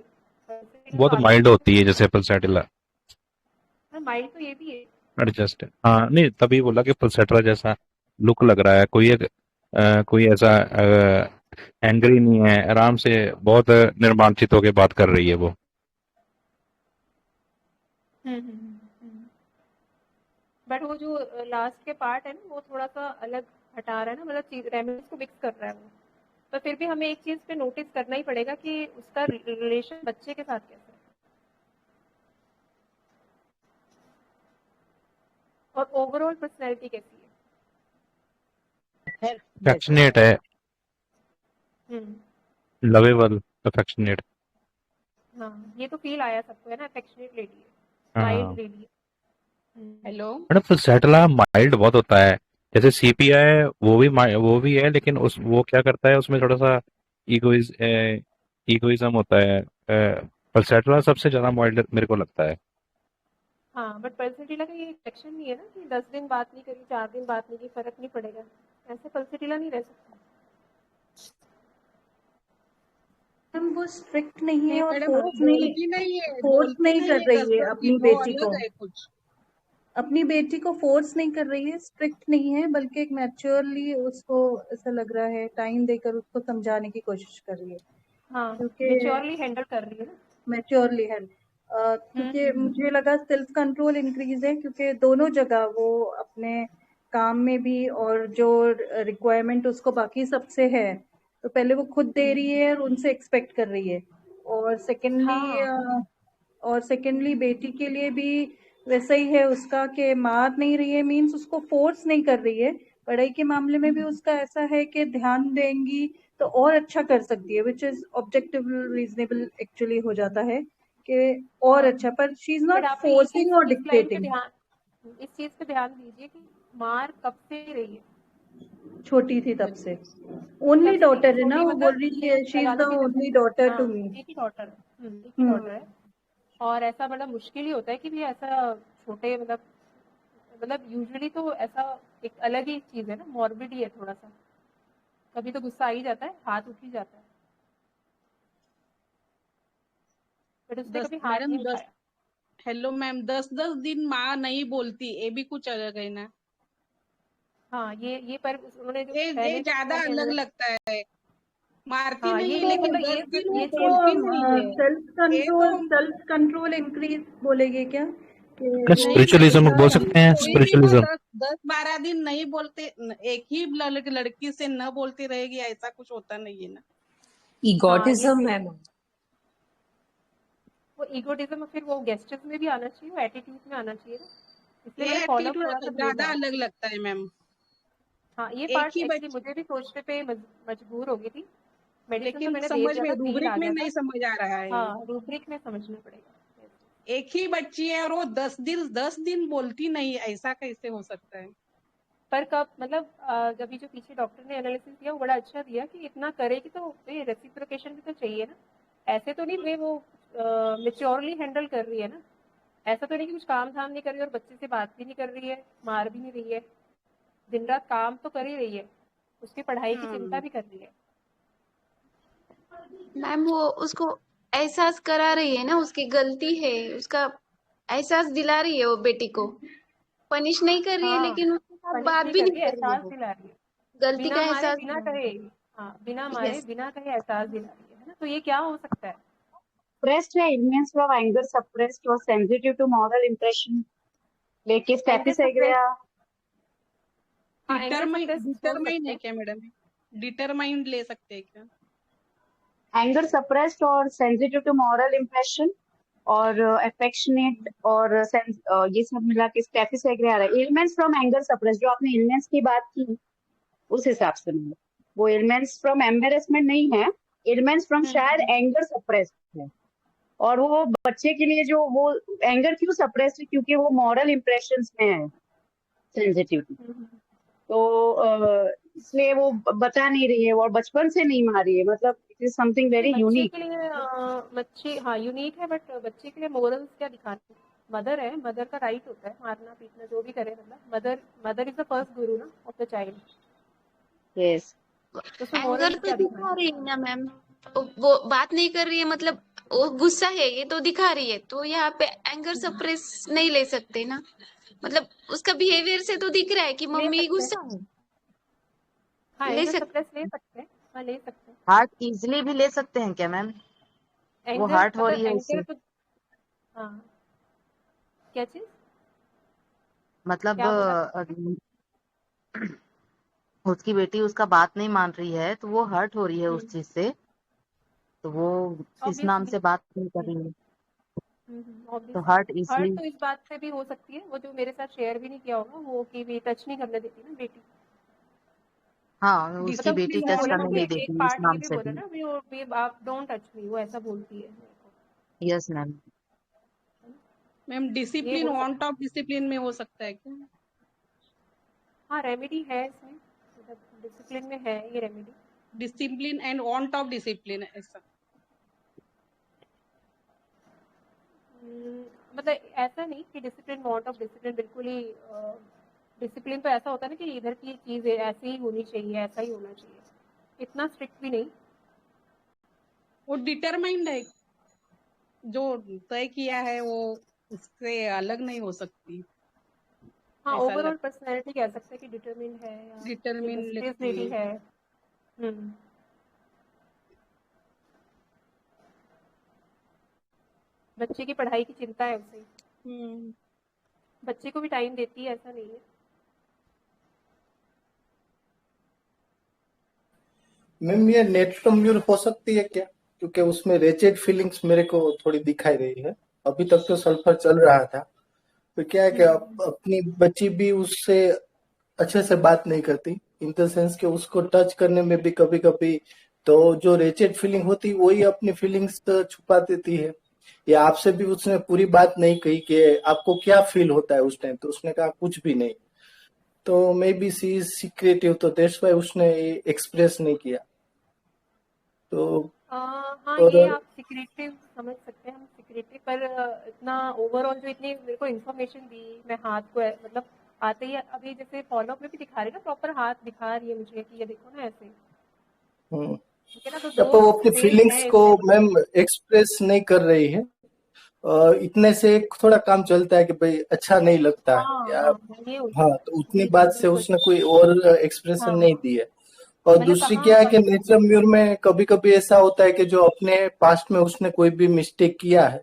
पल्सेटिला बहुत तो आगे माइल्ड होती है जैसे पल्सेटिला। माइल्ड तो ये भी है। एडजस्ट है, हाँ नहीं तभी बोला कि पल्सेटिला जैसा लुक लग रहा है। कोई ऐसा एंग्री नहीं है, आराम से बहुत निर्माणचित होकर बात कर रही है वो। बट वो जो लास्ट के पार्ट है ना, वो थोड़ा सा अलग हटा रहा है ना, मतलब रेमेडीज को मिक्स कर रहा है वो। तो फिर भी हमें एक चीज पे नोटिस करना ही पड़ेगा कि उसका रिलेशन बच्चे के साथ कैसा है, और ओवरऑल पर्सनैलिटी कैसी है। अफेक्शनेट है, लवेबल, अफेक्शनेट। हाँ, ये तो फील आया सबको है ना, अफेक्शनेट लेडी है, हाँ माइल्ड लेडी है। हेलो मैडम पल्सेटिला माइल्ड बहुत होता है। जैसे सीपीआई वो भी है, लेकिन उस वो क्या करता है उसमें थोड़ा सा इगोइज्म होता है। पल्सेटिला सबसे ज्यादा माइल्ड मेरे को लगता है। हाँ, बट पल्सेटिला का ये सेक्शन नहीं है ना कि 10 दिन बात नहीं करी, 4 दिन बात नहीं की, फर्क नहीं पड़ेगा। ऐसे पल्सेटिला नहीं रह सकता। मैम वो स्ट्रिक्ट नहीं है और मैडम वो फोर्स बोलती नहीं है, नहीं कर रही है 10-10 अपनी दिन, वो बेटी को। अलग है कुछ। अपनी बेटी को फोर्स नहीं कर रही है, स्ट्रिक्ट नहीं है, बल्कि एक मैच्योरली उसको ऐसा लग रहा है टाइम देकर उसको समझाने की कोशिश कर रही है। हाँ, क्योंकि मैच्योरली हैंडल कर रही है ना। मैच्योरली है। क्योंकि मुझे लगा सेल्फ कंट्रोल इंक्रीज है, क्योंकि दोनों जगह वो अपने काम में भी और जो रिक्वायरमेंट उसको बाकी सबसे है, तो पहले वो खुद दे रही है और उनसे एक्सपेक्ट कर रही है। और सेकेंडली बेटी के लिए भी वैसा ही है उसका, कि मार नहीं रही है मीन्स उसको फोर्स नहीं कर रही है। पढ़ाई के मामले में भी उसका ऐसा है कि ध्यान देंगी तो और अच्छा कर सकती है, which is objective reasonable actually हो जाता है कि और अच्छा, पर शी इज बट नॉट आप फोर्सिंग और इस लाइन पे डिक्टेटिंग। इस चीज पे ध्यान दीजिए कि मार कब से रही है। छोटी थी तब से। ओनली तब से डॉटर है ना, छोटी वो मतलब बोल रही ये है शी इज लगा द लो कि ओनली डॉटर टू मी। एक ही डॉटर है, एक ही डॉटर है। और ऐसा बड़ा मुश्किल ही होता है कि भी ऐसा छोटे मतलब यूजुअली तो ऐसा एक अलग ही चीज है ना, मॉर्बिड ही है थोड़ा सा। कभी तो गुस्सा आ ही जाता है, हाथ उठ ही जाता है, बट उसने कभी हाथ मैडम नहीं 10, उठाया। हेलो मैम, 10-10 दिन माँ नहीं बोलती, ये भी कुछ अलग है ना। हाँ, ये पर उन्होंने जो ये पहले ज्यादा अलग लगता है। मारती हाँ, नहीं ये है तो लेकिन मतलब 10 दिन वो ये चीज बोलती नहीं है। ये तो सेल्फ कंट्रोल इंक्रीज बोलेगे क्या कि नहीं स्पिरिचुअलिज्म बोल सकते हैं, कोई भी वो स्पिरिचुअलिज्म। 10-12 दिन नहीं बोलते, एक ही लड़की से न बोलती रहेगी, ऐसा कुछ होता नहीं है ना। हाँ, ये ईगोटिज्म सही है है। मैम। वो ईगोटिज्म फिर वो गेस्चर्स में भी आना चाहिए, वो एटीट्यूड में आना चाहिए ना, इसलिए ये मैंने फॉलो एटीट्यूड थोड़ा सा ज्यादा भेजा। अलग लगता है मैम। हाँ, ये एक पार्ट ही एक्चुअली बच्चे, मुझे भी सोचने पे मजबूर हो गई थी। मेडिसिन तो लेकिन मैंने दे समझ दिया में था, फील रूब्रिक आ में गया नहीं था। समझ आ रहा है। हाँ, रूब्रिक में समझना पड़ेगा। एक ही बच्ची है और वो 10 दिन बोलती नहीं, ऐसा कैसे हो सकता है। पर कब मतलब अभी जो पीछे डॉक्टर ने एनालिसिस दिया वो बड़ा अच्छा दिया कि इतना करेगी तो रेसिप्रोकेशन भी तो चाहिए ना। ऐसे तो नहीं भाई वो मेच्योरली हैंडल कर रही है ना। ऐसा तो नहीं कि कुछ काम धाम नहीं कर रही और बच्चे से बात भी नहीं कर रही है, मार भी नहीं रही है, दिन रात काम तो कर ही रही है, उसकी पढ़ाई की चिंता भी कर रही है। मैम वो उसको एहसास करा रही है ना, उसकी गलती है, उसका एहसास दिला रही है वो बेटी को। पनिश नहीं कर रही है, हाँ, लेकिन उसके साथ पनिश बात नहीं भी कर नहीं रही है, कर रही है एहसास वो। दिला रही है। गलती का बिना मारे एहसास बिना दिला कहे, रही हाँ, बिना है। मारे यस। बिना कहे एहसास दिला रही है ना, तो ये क्या हो सकता है। सप्रेस्ड है, इलियंस ऑफ एंगर सप्रेस्ड और सेंसिटिव टू मॉरल इंप्रेशन, लेके एंगर स्टेफिस सप्रेस, एग्रिया। हाँ, एंगर सप्रेस हो डिटरमाइन सकता है है। क्या मैडम? डिटरमाइन ले सकते हैं क्या? एंगर सप्रेस्ड और सेंसिटिव टू मॉरल इंप्रेशन और अफेक्शनेट और सेंस, ये सब मिला के स्टेफिस वगैरह आ रहा है। एलिमेंट्स फ्रॉम एंगर सप्रेस, जो आपने एलिमेंट्स की बात की उस हिसाब से नहीं है, वो एलिमेंट्स फ्रॉम एम्बेरसमेंट नहीं है, एलिमेंट्स फ्रॉम शायद एंगर सप्रेस है। और वो बच्चे के लिए जो वो एंगर क्यों सप्रेस्ड है, क्योंकि वो मॉरल इम्प्रेशंस में है सेंसिटिविटी, तो इसलिए वो बता नहीं रही है और बचपन से नहीं मारी है, मतलब इट इज समथिंग वेरी बच्चे यूनिक। के लिए बच्चे, हाँ यूनिक है, बट बच्चे के लिए मोरल्स क्या दिखाने? मदर है, मदर का राइट होता है मारना पीटना जो भी करे, मतलब मदर इज द फर्स्ट गुरु ना ऑफ द चाइल्ड। यस, तो उसमें एंगर मोरल्स तो क्या दिखा दिखाने? रही है ना मैम, वो बात नहीं कर रही है, मतलब वो गुस्सा है ये तो दिखा रही है, तो यहाँ पे एंगर सप्रेस नहीं ले सकते ना, मतलब उसका बिहेवियर से तो दिख रहा है कि ले मम्मी सकते हैं, गुस्सा है। हाँ ले एंगर सकते सप्रेस ले सकते हैं, हाँ ले सकते हैं। हार्ट इजिली भी ले सकते हैं क्या मैम? वो एंगर हार्ट हो मतलब रही है एंगर उससे, तो, हाँ क्या चीज, मतलब क्या बोला? उसकी बेटी उसका बात नहीं मान रही है तो वो हर्ट हो रही है उस चीज से, तो वो इस नाम ऑब्वियसली, से बात नहीं कर रही है, तो ऑब्वियसली हर्ट हर्ट इजिली। तो इस बात से भी हो सकती है, वो जो मेरे साथ शेयर भी नहीं किया होगा, वो कि भी टच नहीं करने देती ना बेटी। हाँ, उसकी मतलब बेटी उसने टच बोला ना, करने वो नहीं एक देती इस पार्ट ये नाम भी से बोला भी। ना, भी आप डोंट टच मी, वो ऐसा बोलती है मेरे को। Yes ma'am. मैम ये डिसिप्लिन हो ऑन सकता है, टॉप डिसिप्लिन में हो सकता है क्या? हाँ रेमेडी है इसमें, मतलब डिसिप्लिन में है ये remedy. Discipline and on top discipline ऐसा। मतलब ऐसा नहीं कि डिसिप्लिन नॉट ऑफ डिसिप्लिन, बिल्कुल ही डिसिप्लिन तो ऐसा होता है ना कि इधर की चीज़ ऐसे ही होनी चाहिए, ऐसा ही होना चाहिए, इतना स्ट्रिक्ट भी नहीं। वो डिटरमाइंड है, जो तय किया है वो उससे अलग नहीं हो सकती, हाँ ऐसा ओवरऑल लगता पर्सनैलिटी कह सकते हैं कि डिटरमिन्ड है या डिटरमिन इंडस्ट्रियस लगती लेडी है। है। हम्म, बच्चे की पढ़ाई की चिंता है उसे, बच्चे को भी टाइम देती है, ऐसा नहीं है। मैम ये नेट्रम्यूर हो सकती है क्या? क्योंकि उसमें रेचेड फीलिंग्स मेरे को थोड़ी दिखाई रही है। अभी तक तो सल्फर चल रहा था, तो क्या है कि अपनी बच्ची भी उससे अच्छे से बात नहीं करती, इन द सेंस कि उसको टच करने में भी कभी कभी तो जो रेचेड फीलिंग होती वही अपनी फीलिंग्स छुपा देती है। या आपसे भी उसने पूरी बात नहीं कही कि आपको क्या फील होता है उस टाइम, तो उसने कहा कुछ भी नहीं। तो maybe she is secretive, तो दैट्स व्हाई उसने एक्सप्रेस नहीं किया। तो हाँ और ये आप सिक्रेटिव समझ सकते हैं, हम सिक्रेटिव, पर इतना ओवरऑल जो इतनी मेरे को इन्फॉर्मेशन दी, मैं हाथ को मतलब आते ही अभी जैसे फॉलोअप में भी दिखा रही है ना, प्रॉपर हाथ दिखा रही है मुझे कि ये देखो ना ऐसे, ठीक है ना, तो या दो तो वो अपनी फेज फीलिंग्स है को इसमें। मैम एक्सप्रेस नहीं कर रही है, इतने से एक थोड़ा काम चलता है कि भाई अच्छा नहीं लगता है, हाँ या हाँ ये हो हाँ, सकता तो है, उतनी जी जी बात से बिल्कुल। उसने कोई और एक्सप्रेशन नहीं हाँ दी है। और मतलब दूसरी कहाँ क्या है कि पॉइंट। नेचर म्यूर में कभी कभी ऐसा होता है कि जो अपने पास्ट में उसने कोई भी मिस्टेक किया है,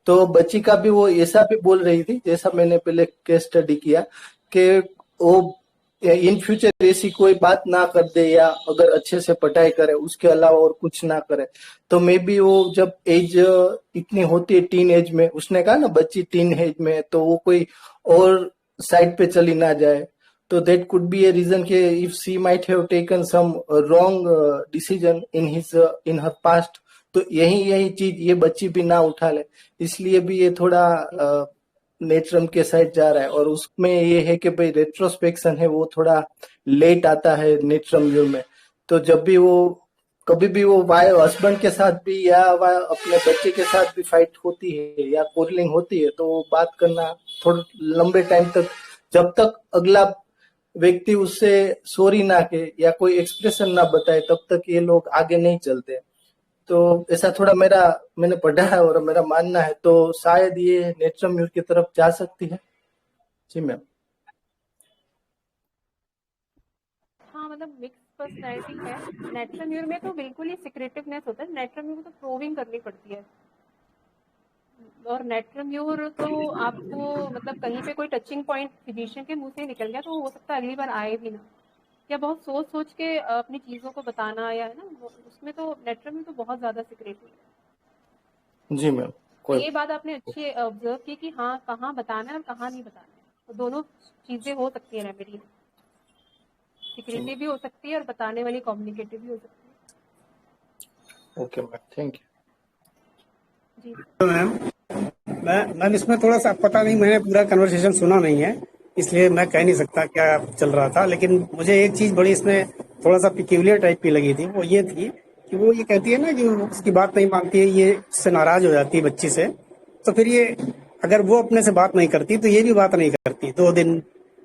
तो बच्ची का भी वो ऐसा भी बोल रही थी, जैसा मैंने पहले केस स्टडी किया, कि वो इन फ्यूचर ऐसी कोई बात ना कर दे, या अगर अच्छे से पढ़ाई करे उसके अलावा और कुछ ना करे। तो मे बी वो जब एज इतनी होती है टीन एज में, उसने कहा ना बच्ची टीन एज में है, तो वो कोई और साइड पे चली ना जाए। तो that could be a reason कि if she might have taken some wrong decision in her past, तो यही यही चीज ये बच्ची भी ना उठा ले, इसलिए भी ये थोड़ा नेटरम के साइड जा रहा है। और उसमें ये है कि भाई रेट्रोस्पेक्शन है वो थोड़ा लेट आता है नेटरम युग में। तो जब भी वो कभी भी वो वाई हस्बैंड के साथ भी या अपने बच्चे के साथ भी फाइट होती है या कोरलिंग होती है, तो वो बात करना थोड़ा लंबे टाइम तक, जब तक अगला व्यक्ति उससे सॉरी ना कहे या कोई एक्सप्रेशन ना बताए, तब तक ये लोग आगे नहीं चलते। तो ऐसा थोड़ा मैंने पढ़ा है और मेरा मानना है, तो शायद ये नेचुरल म्यूर की तरफ जा सकती है। जी मैम। हाँ मतलब मिक्स पर्सनैलिटी है, नेचुरल म्यूर में तो बिल्कुल ही सिक्रेटिवनेस होता है, नेचुरल म्यूर तो प्रूविंग करनी पड़ती है। और नेचुरल म्यूर तो आपको मतलब कहीं पे कोई टचिंग पॉइंट फिजिशियन के मुंह से निकल गया तो हो सकता है अगली बार आए भी ना, या बहुत सोच सोच के अपनी चीज़ों को बताना, या है ना उसमें तो नेचुरल म्यूर तो बहुत ज़्यादा सिक्रेटिव है। जी मैम, तो ये बात आपने अच्छी ऑब्जर्व की कि हाँ कहाँ बताना है और कहाँ नहीं बताना है, तो दोनों चीजें हो सकती है रेमेडी में, सिक्रेटिव भी हो सकती है और बताने वाली कम्युनिकेटिव भी हो सकती ओके मैम, थैंक यू। है जी। तो मैम इसमें थोड़ा सा पता नहीं, मैंने पूरा कन्वर्सेशन सुना नहीं है, इसलिए मैं कह नहीं सकता क्या चल रहा था। लेकिन मुझे एक चीज बड़ी इसमें थोड़ा सा पिक्यूलियर टाइप की लगी थी, वो ये थी कि वो ये कहती है ना कि वो उसकी बात नहीं मानती है, ये उससे नाराज हो जाती है बच्ची से। तो फिर ये अगर वो अपने से बात नहीं करती तो ये भी बात नहीं करती, 2 दिन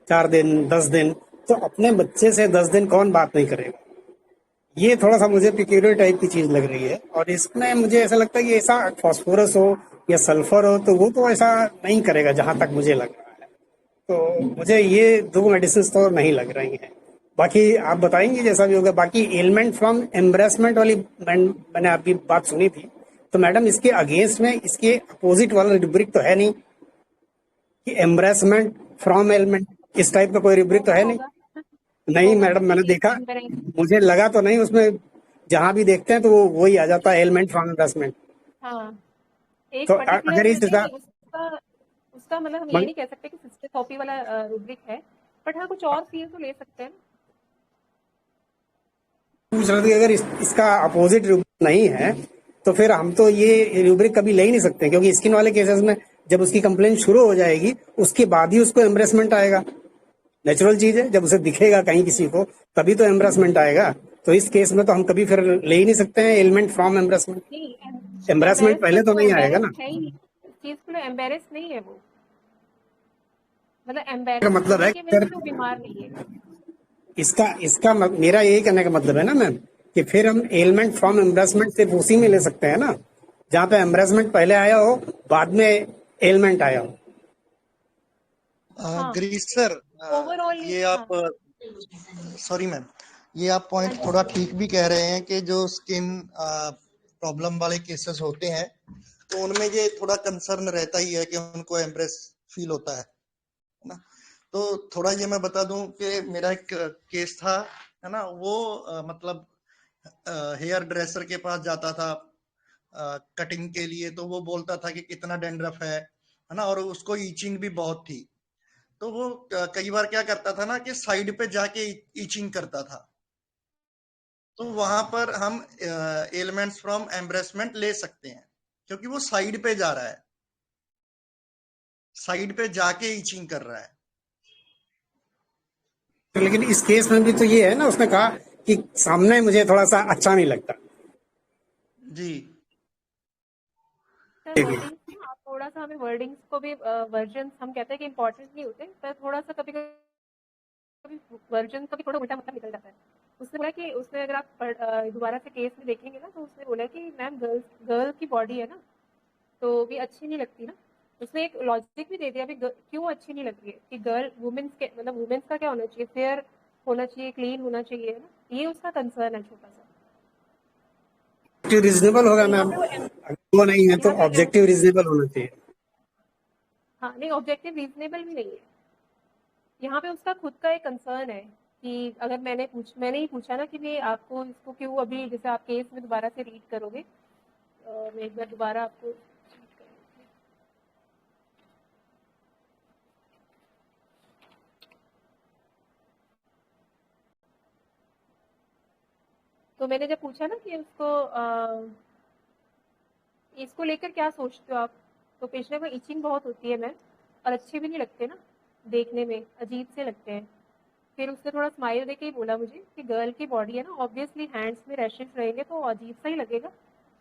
4 दिन 10 दिन, तो अपने बच्चे से 10 दिन कौन बात नहीं करेगा? ये थोड़ा सा मुझे पिक्यूलियर टाइप की चीज लग रही है। और इसमें मुझे ऐसा लगता है कि ऐसा फास्फोरस हो या सल्फर हो तो वो तो ऐसा नहीं करेगा, जहां तक मुझे लग रहा है। तो मुझे ये 2 मेडिसिन तो नहीं लग रही हैं। बाकी आप बताएंगे जैसा भी होगा। बाकी एलिमेंट फ्रॉम एम्ब्रेसमेंट वाली मैंने आपकी बात सुनी थी, तो मैडम इसके अगेंस्ट में इसके अपोजिट वाला रुब्रिक तो है नहीं कि एम्ब्रेसमेंट फ्रॉम एलिमेंट, इस टाइप का कोई रुब्रिक तो है नहीं? होगा नहीं होगा मैडम, मैंने देखा, एम्बेरेस। मुझे लगा तो नहीं उसमें, जहां भी देखते हैं तो वो वही आ जाता है, एलिमेंट फ्रॉम इन्वेस्टमेंट। हाँ एक तो पर्टिकुलर अगर इस नहीं, हिसाब उसका उसका मतलब हम ये नहीं कह सकते कि सिस्टर कॉपी वाला रूब्रिक है, बट हाँ कुछ और चीज तो ले सकते हैं ना। पूछ रहे थे कि अगर इसका अपोजिट रूब्रिक नहीं है तो फिर हम तो ये रूब्रिक कभी ले ही नहीं सकते, क्योंकि स्किन वाले केसेस में जब उसकी कंप्लेंट शुरू हो जाएगी उसके बाद ही उसको एम्ब्रेसमेंट आएगा। नेचुरल चीज है, जब उसे दिखेगा कहीं किसी को तभी तो एम्ब्रेसमेंट आएगा। तो इस केस में तो हम कभी फिर ले ही नहीं सकते हैं एलिमेंट फ्रॉम एम्ब्रेसमेंट। नहीं एम्ब्रेसमेंट पहले तो नहीं आएगा ना। है ही नहीं, इस चीज के लिए एम्बेरेस नहीं है वो, मतलब का एम्बेरेस मतलब होने है की कि वजह फिर से वो बीमार नहीं है। इसका इसका मेरा यही कहने का मतलब है ना मैम, कि फिर हम एलिमेंट फ्रॉम एम्ब्रेसमेंट सिर्फ उसी में ले सकते हैं ना जहाँ पे एम्ब्रेसमेंट पहले आया हो, बाद में एलिमेंट आया हो। हाँ ग्रीस सर, ओवरऑल ये हाँ आप, सॉरी मैम, ये आप हाँ पॉइंट जी थोड़ा ठीक भी कह रहे हैं कि जो स्किन प्रॉब्लम वाले केसेस होते हैं तो उनमें ये थोड़ा कंसर्न रहता ही है कि उनको एम्ब्रेस फील होता है ना। तो थोड़ा ये मैं बता दूं कि मेरा एक केस था, है ना, वो मतलब हेयर ड्रेसर के पास जाता था कटिंग के लिए, तो वो बोलता था कि कितना डेंड्रफ है ना, और उसको ईचिंग भी बहुत थी। तो वो कई बार क्या करता था ना कि साइड पे जाके ईचिंग करता था। तो वहां पर हम एलिमेंट्स फ्रॉम एम्ब्रेसमेंट ले सकते हैं क्योंकि वो साइड पे जा रहा है, साइड पे जाके ईचिंग कर रहा है। तो लेकिन इस केस में भी तो ये है ना, उसने कहा कि सामने मुझे थोड़ा सा अच्छा नहीं लगता। जी सर वर्डिंग्स ना, आप थोड़ा सा हमें वर्डिंग्स को भी वर्जन हम कहते हैं कि इंपॉर्टेंट नहीं होते, पर थोड़ा सा कभी कभी वर्जन का भी थोड़ा उल्टा मतलब निकल जाता है। उसने बोला कि उसने अगर आप दोबारा से केस में देखेंगे ना, तो उसने बोला कि मैम गर्ल की बॉडी है ना, तो भी अच्छी नहीं लगती ना। उसने एक लॉजिक भी दे दिया अभी क्यों अच्छी नहीं लग रही है, कि गर्ल वुमेन्स के मतलब वुमेन्स का क्या होना चाहिए, फेयर होना चाहिए, क्लीन होना चाहिए, है ना, ये उसका कंसर्न है छोटा सा। रीजनेबल होगा तो यहाँ मैम, पे अगर वो नहीं है तो यहाँ पे ऑब्जेक्टिव रीजनेबल होना चाहिए। हाँ नहीं ऑब्जेक्टिव रीजनेबल भी नहीं है, यहाँ पे उसका खुद का एक कंसर्न है कि अगर मैंने ही पूछा ना कि मैं आपको इसको क्यों अभी, जैसे आप केस में दोबारा से रीड करोगे, मैं एक बार दोबारा आपको read करूंगी। तो मैंने जब पूछा ना कि इसको लेकर क्या सोचते हो आप, तो पेशेंट को इचिंग बहुत होती है मैम, और अच्छे भी नहीं लगते ना, देखने में अजीब से लगते हैं। फिर उसने थोड़ा स्माइल देके ही बोला मुझे कि गर्ल की बॉडी है ना, ऑब्वियसली हैंड्स में रैशेस रहेंगे तो अजीब सा ही लगेगा।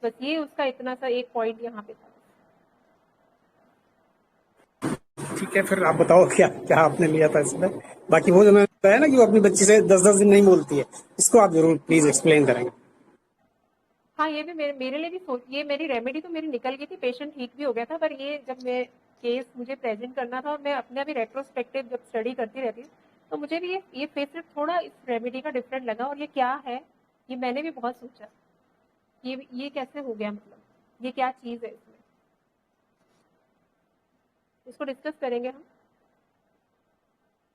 बस ये उसका इतना सा एक पॉइंट यहाँ पे था। ठीक है, फिर आप बताओ क्या क्या आपने लिया था इसमें। बाकी वो जो मैंने बताया ना कि वो अपनी बच्ची से 10-10 दिन नहीं बोलती है, इसको आप जरूर प्लीज एक्सप्लेन करेंगे। हाँ ये भी मेरे लिए भी ये मेरी रेमेडी तो मेरी निकल गई थी, पेशेंट ठीक भी हो गया था, पर ये जब मैं केस मुझे प्रेजेंट करना था और मैं अपने भी रेट्रोस्पेक्टिव जब स्टडी करती रहती हूँ, तो मुझे भी ये फेस थोड़ा इस रेमेडी का डिफरेंट लगा, और ये क्या है, ये मैंने भी बहुत सोचा, ये कैसे हो गया, मतलब ये क्या चीज़ है इसमें, इसको डिस्कस करेंगे हम।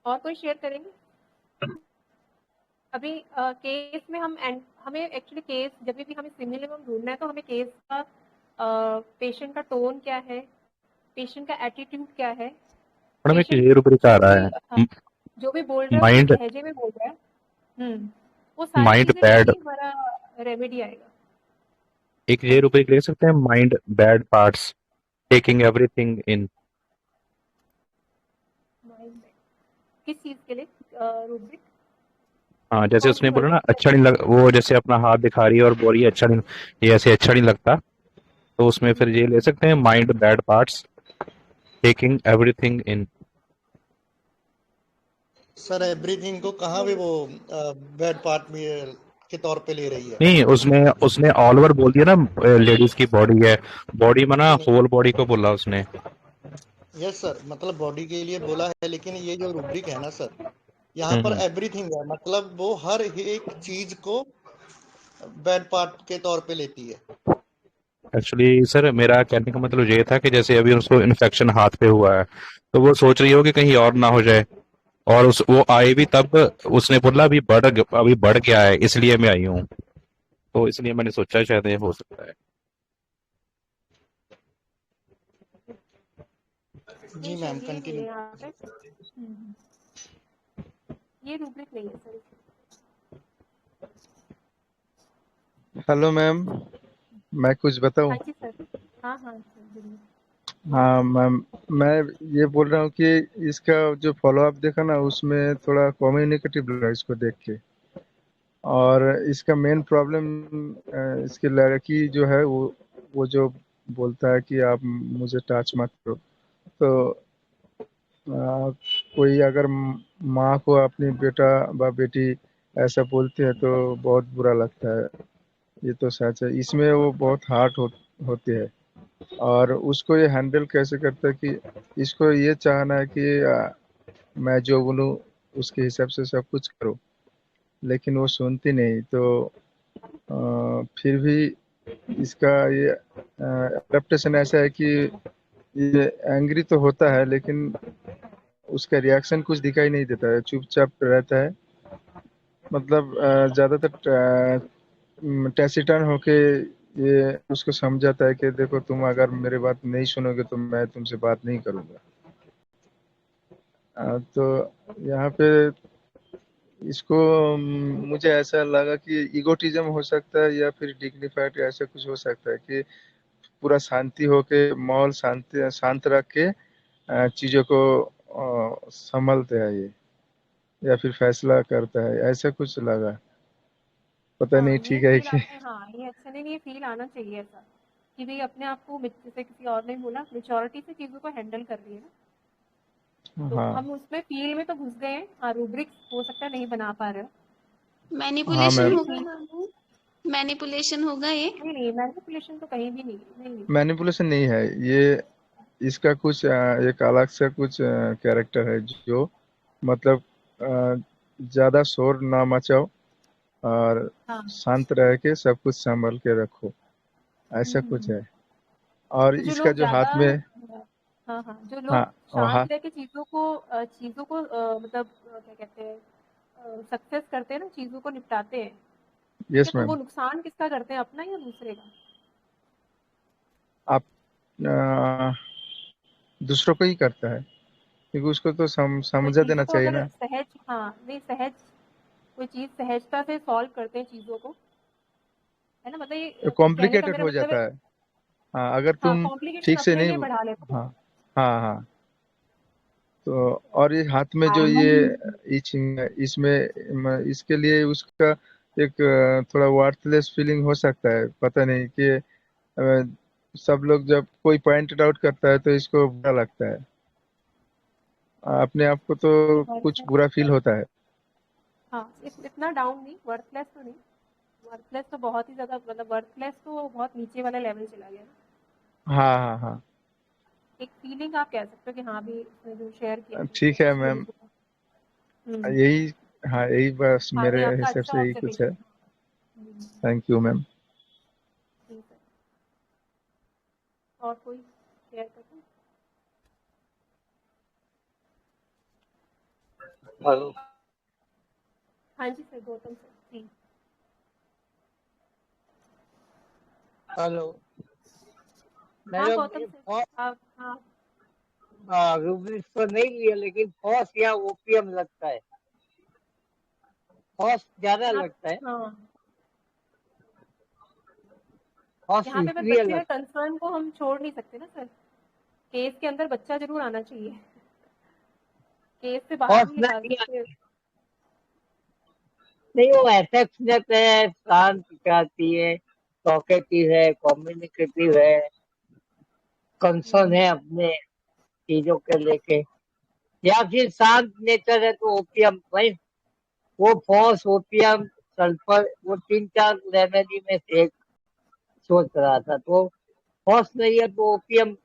और कोई शेयर करेंगे? अभी केस में हमें एक्चुअली केस जब भी हमें सिमिलर ढूंढना है तो हमें केस का पेशेंट का टोन क्या है, पेशेंट का एटीट्यूड क्या है, मैडम एक पेशेंट ये रुब्रिक आ रहा है, जो भी बोल रहा है माइंड उसके लहजे में बोल रहा है। वो सारी माइंड चीजें बैड, लेके हमारा रेमेडी आएगा। एक ये रुब्रिक ले सकते हैं, mind bad parts taking everything in. Mind किस चीज के लिए रूब्रिक? हाँ, जैसे कौन सी उसने बोला वर्ड ना अच्छा नहीं लग, वो जैसे अपना हाथ दिखा रही है और बोल रही है अच्छा नहीं, ये ऐसे अच्छा नहीं लगता, तो उसमें फिर ये ले सकते हैं mind bad parts taking everything in. Sir everything को कहाँ भी वो बैड पार्ट में के तौर पे ले रही है? नहीं, उसने उसने ऑल ओवर बोल दिया ना, लेडीज की बॉडी है, बॉडी में ना होल बॉडी को बोला उसने। यस सर, मतलब बॉडी के लिए बोला है, लेकिन ये जो रूब्रिक है ना सर, यहाँ पर एवरीथिंग है, मतलब वो हर एक चीज को बैड पार्ट के तौर पे लेती है। एक्चुअली सर मेरा कहने का मतलब ये था कि जैसे अभी उसको इन्फेक्शन हाथ पे हुआ है, तो वो सोच रही हो कि कहीं और ना हो जाए, और वो आई भी तब उसने बोला अभी बढ़ गया है इसलिए मैं आई हूँ, तो इसलिए मैंने सोचा शायद ये हो सकता है। जी मैम, ये कंटिन्यू। यहाँ पे ये रूब्रिक नहीं है सर। हेलो मैम, मैं कुछ बताऊं? हाँ जी सर। हाँ हाँ सर। हाँ मैम, मैं ये बोल रहा हूँ कि इसका जो फॉलोअप देखा ना, उसमें थोड़ा कम्युनिकेटिव लगा इसको देख के, और इसका मेन प्रॉब्लम इसकी लड़की जो है वो जो बोलता है कि आप मुझे टच मत करो, तो कोई अगर माँ को अपनी बेटा व बेटी ऐसा बोलती है तो बहुत बुरा लगता है, ये तो सच है। इसमें वो बहुत हार्ट होती है, और उसको ये हैंडल कैसे करता है कि इसको ये चाहना है कि मैं जो बोलूँ उसके हिसाब से सब कुछ करो, लेकिन वो सुनती नहीं, तो फिर भी इसका ये एडेप्टेशन ऐसा है कि ये एंग्री तो होता है, लेकिन उसका रिएक्शन कुछ दिखाई नहीं देता है, चुपचाप रहता है, मतलब ज़्यादातर टैसिटर्न होके ये उसको समझाता है कि देखो तुम अगर मेरी बात नहीं सुनोगे तो मैं तुमसे बात नहीं करूँगा। तो यहाँ पे इसको मुझे ऐसा लगा कि ईगोटिज्म हो सकता है, या फिर डिग्निफाइड ऐसा कुछ हो सकता है कि पूरा शांति होके माहौल शांत रख के चीज़ों को संभलते हैं ये, या फिर फैसला करता है, ऐसा कुछ लगा। पता नहीं ये ठीक है फील कि ये अच्छा नहीं, ये फील आना चाहिए ऐसा कि भाई अपने आप को जैसे किसी और ने बोला मेच्योरिटी से चीजों को हैंडल कर रही है ना, तो हाँ हम उसमें फील में तो घुस गए हैं। हाँ रूब्रिक हो सकता है नहीं बना पा रहे हो। हाँ मैनिपुलेशन मैम, होगा बाबू, मैनिपुलेशन होगा ये। नहीं मैनिपुलेशन तो कहीं भी नहीं। मैनिपुलेशन नहीं है ये, इसका कुछ एक अलग से कुछ कैरेक्टर है, जो मतलब ज़्यादा शोर ना मचाओ और हाँ शांत रह के सब कुछ संभल के रखो, ऐसा कुछ है। और तो जो इसका लोग जो ज्यादा हाथ में, हाँ जो लोग हाँ और शांत हाथ, रह के चीजों को मतलब क्या कहते हैं सक्सेस करते हैं ना, चीजों को निपटाते हैं, ठीक है, यस तो वो मैम, नुकसान किसका करते हैं, अपना या दूसरे का? आप दूसरों को ही करता है, क्योंकि उसको तो कोई समझा चीजों देना को चाहिए अगर ना। सहज नहीं सहज कोई चीज सहजता से सॉल्व करते हैं चीजों को, है ना, मतलब ये कहने का कॉम्प्लिकेटेड मेरा हो मतलब है। जाता है। हाँ, अगर हाँ तुम कॉम्प्लिकेशन ठीक से अपने नहीं, लिए बढ़ा लेते हैं। हाँ हाँ हाँ, तो और ये हाथ में जो ये इचिंग है, इसमें इसके लिए उसका एक थोड़ा वर्थलेस फीलिंग हो सकता है, पता नहीं कि सब लोग जब कोई पॉइंट आउट करता है तो इसको बुरा लगता है, अपने आप को तो कुछ वर्थलेस, बुरा फील होता है। हाँ इतना डाउन नहीं, वर्थलेस तो नहीं, वर्थलेस तो बहुत ही ज्यादा, मतलब वर्थलेस तो बहुत नीचे वाला लेवल चला गया ना। हाँ हाँ हाँ, एक फीलिंग आप कह सकते हो कि हाँ भी उसने जो शेयर किया ठीक है उसने मैम, मुझे यही, हाँ यही बस हाँ मेरे नहीं आपका हिसाब अच्छा से यही कुछ है। ऑब्जर्वेशन। Thank you ma'am. ठीक है, और कोई शेयर करते हैं? हेलो, हाँ जी सर, गौतम सर जी। हेलो। हाँ मैडम गौतम ये सर, आप हाँ रूब्रिक्स तो नहीं लिया, लेकिन फॉस या ओपीएम लगता है, फॉस ज्यादा यहाँ लगता है, हाँ फॉस यहाँ पे बस इसलिए बच्चे का लगता कंसर्न को हम छोड़ नहीं सकते ना सर। केस के अंदर बच्चा जरूर आना चाहिए, केस से है। बाहर फॉस नहीं निकाल नहीं, सकते। नहीं वो एफेक्शनेट है, शांत चाहती है, टॉकेटिव है, कम्युनिकेटिव है, कंसर्न है अपने चीजों के लेके, या फिर शांत नेचर है तो ओपीएम भाई, वो फॉस ओपीएम सल्फर, वो 3-4 रेमेडी में से एक सोच रहा था, तो फॉस नहीं है तो ओपीएम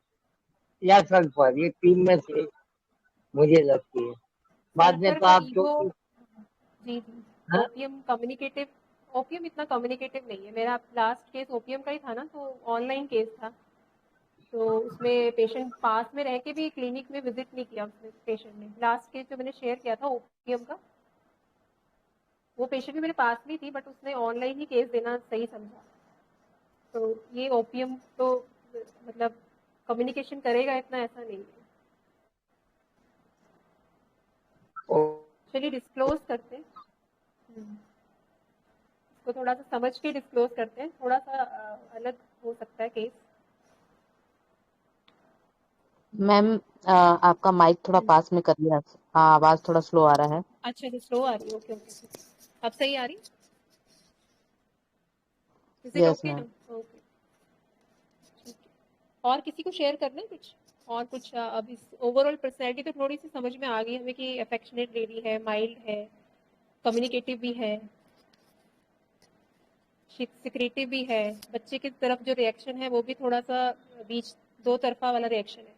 या सल्फर, ये 3 में से एक मुझे लगती है। बाद में सल्फर तो का आप जो ईगो, जी जी, हाँ? ओपियम कम्युनिकेटिव, ओपियम इतना कम्युनिकेटिव नहीं है। मेरा लास्ट केस ओपियम का ही था ना, तो ऑनलाइन केस था, तो उसमें पेशेंट पास में रह के भी क्लिनिक में विजिट नहीं किया उसने, पेशेंट ने। लास्ट केस जो मैंने शेयर किया था ओपियम का, वो पेशेंट भी मेरे पास में थी, बट उसने ऑनलाइन ही केस देना सही समझा। तो ये ओपियम तो मतलब कम्युनिकेशन करेगा इतना, ऐसा नहीं है। चलिए डिस्क्लोज करते हैं, इसको थोड़ा सा समझ के डिस्क्लोज करते हैं, थोड़ा सा अलग हो सकता है केस। मैम आपका माइक थोड़ा पास में कर लिया। हाँ, आवाज थोड़ा स्लो आ रहा है। अच्छा तो स्लो आ रही है, ओके ओके, अब सही आ रही? इज इट यस ओके ना? मैम। ओके ठीक है। और किसी को शेयर करना है कुछ? और कुछ अब इस ओवरऑल पर्सनैलिटी तो थोड़ी सी समझ में आ गई हमें कि अफेक्शनेट लेडी है, माइल्ड है, कम्युनिकेटिव भी है, सिक्रेटिव भी है। बच्चे की तरफ जो रिएक्शन है वो भी थोड़ा सा बीच दो तरफा वाला रिएक्शन है,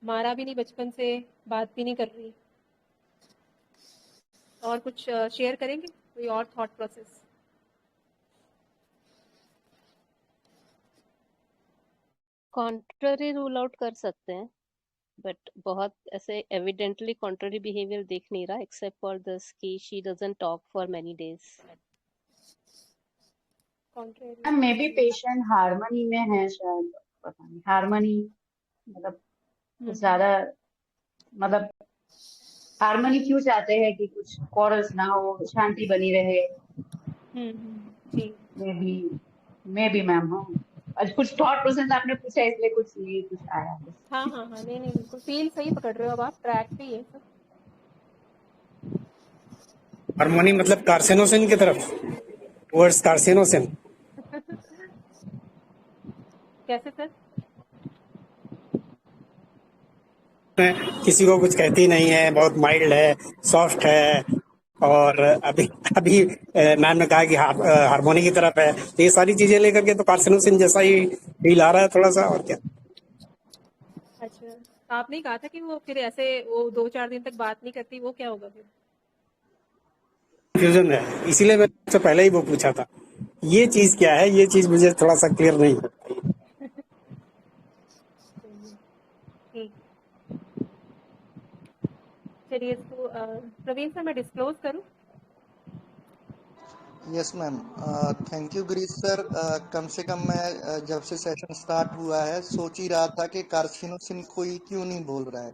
मारा भी नहीं बचपन से, बात भी नहीं कर रही। और कुछ शेयर करेंगे, कोई और thought process? Contrary rule out कर सकते हैं, बट बहुत ऐसे एविडेंटली कॉन्ट्ररी बिहेवियर दिख नहीं रहा, एक्सेप्ट फॉर दिस कि she doesn't talk for many days. May be patient harmony में है शायद, पता नहीं हार्मनी मतलब कुछ ज्यादा, मतलब हार्मनी क्यों चाहते हैं कि कुछ कोरस ना हो, शांति बनी रहे। जी मे बी मैम। हाँ, आज कुछ थॉट प्रोसेस आपने पूछा इसलिए कुछ ये कुछ आया बस। हाँ हाँ हाँ, नहीं नहीं बिल्कुल फील सही पकड़ रहे हो, अब आप ट्रैक पे ही है सब। हार्मोनी मतलब कार्सिनोसिन की तरफ, टुवर्ड्स कार्सिनोसिन। कैसे सर? किसी को कुछ कहती नहीं है, बहुत माइल्ड है, सॉफ्ट है, और अभी अभी मैम ने कहा कि हार्मोनी की तरफ है, तो ये सारी चीजें लेकर के तो कार्सिनोसिन जैसा ही फील आ रहा है थोड़ा सा, और क्या। अच्छा, तो आपने ही कहा था कि वो फिर ऐसे वो 2-4 दिन तक बात नहीं करती, वो क्या होगा फिर? कंफ्यूजन है, इसीलिए मैंने आपसे पहले ही वो पूछा था, ये चीज क्या है, ये चीज मुझे थोड़ा सा क्लियर नहीं है। ठीक, चलिए इसको प्रवीण सर मैं डिस्क्लोज करूं? Yes ma'am, thank you Girish sir. कम से कम मैं जब से सेशन स्टार्ट हुआ है सोच ही रहा था कि कार्सिनोसिन कोई क्यों नहीं बोल रहा है,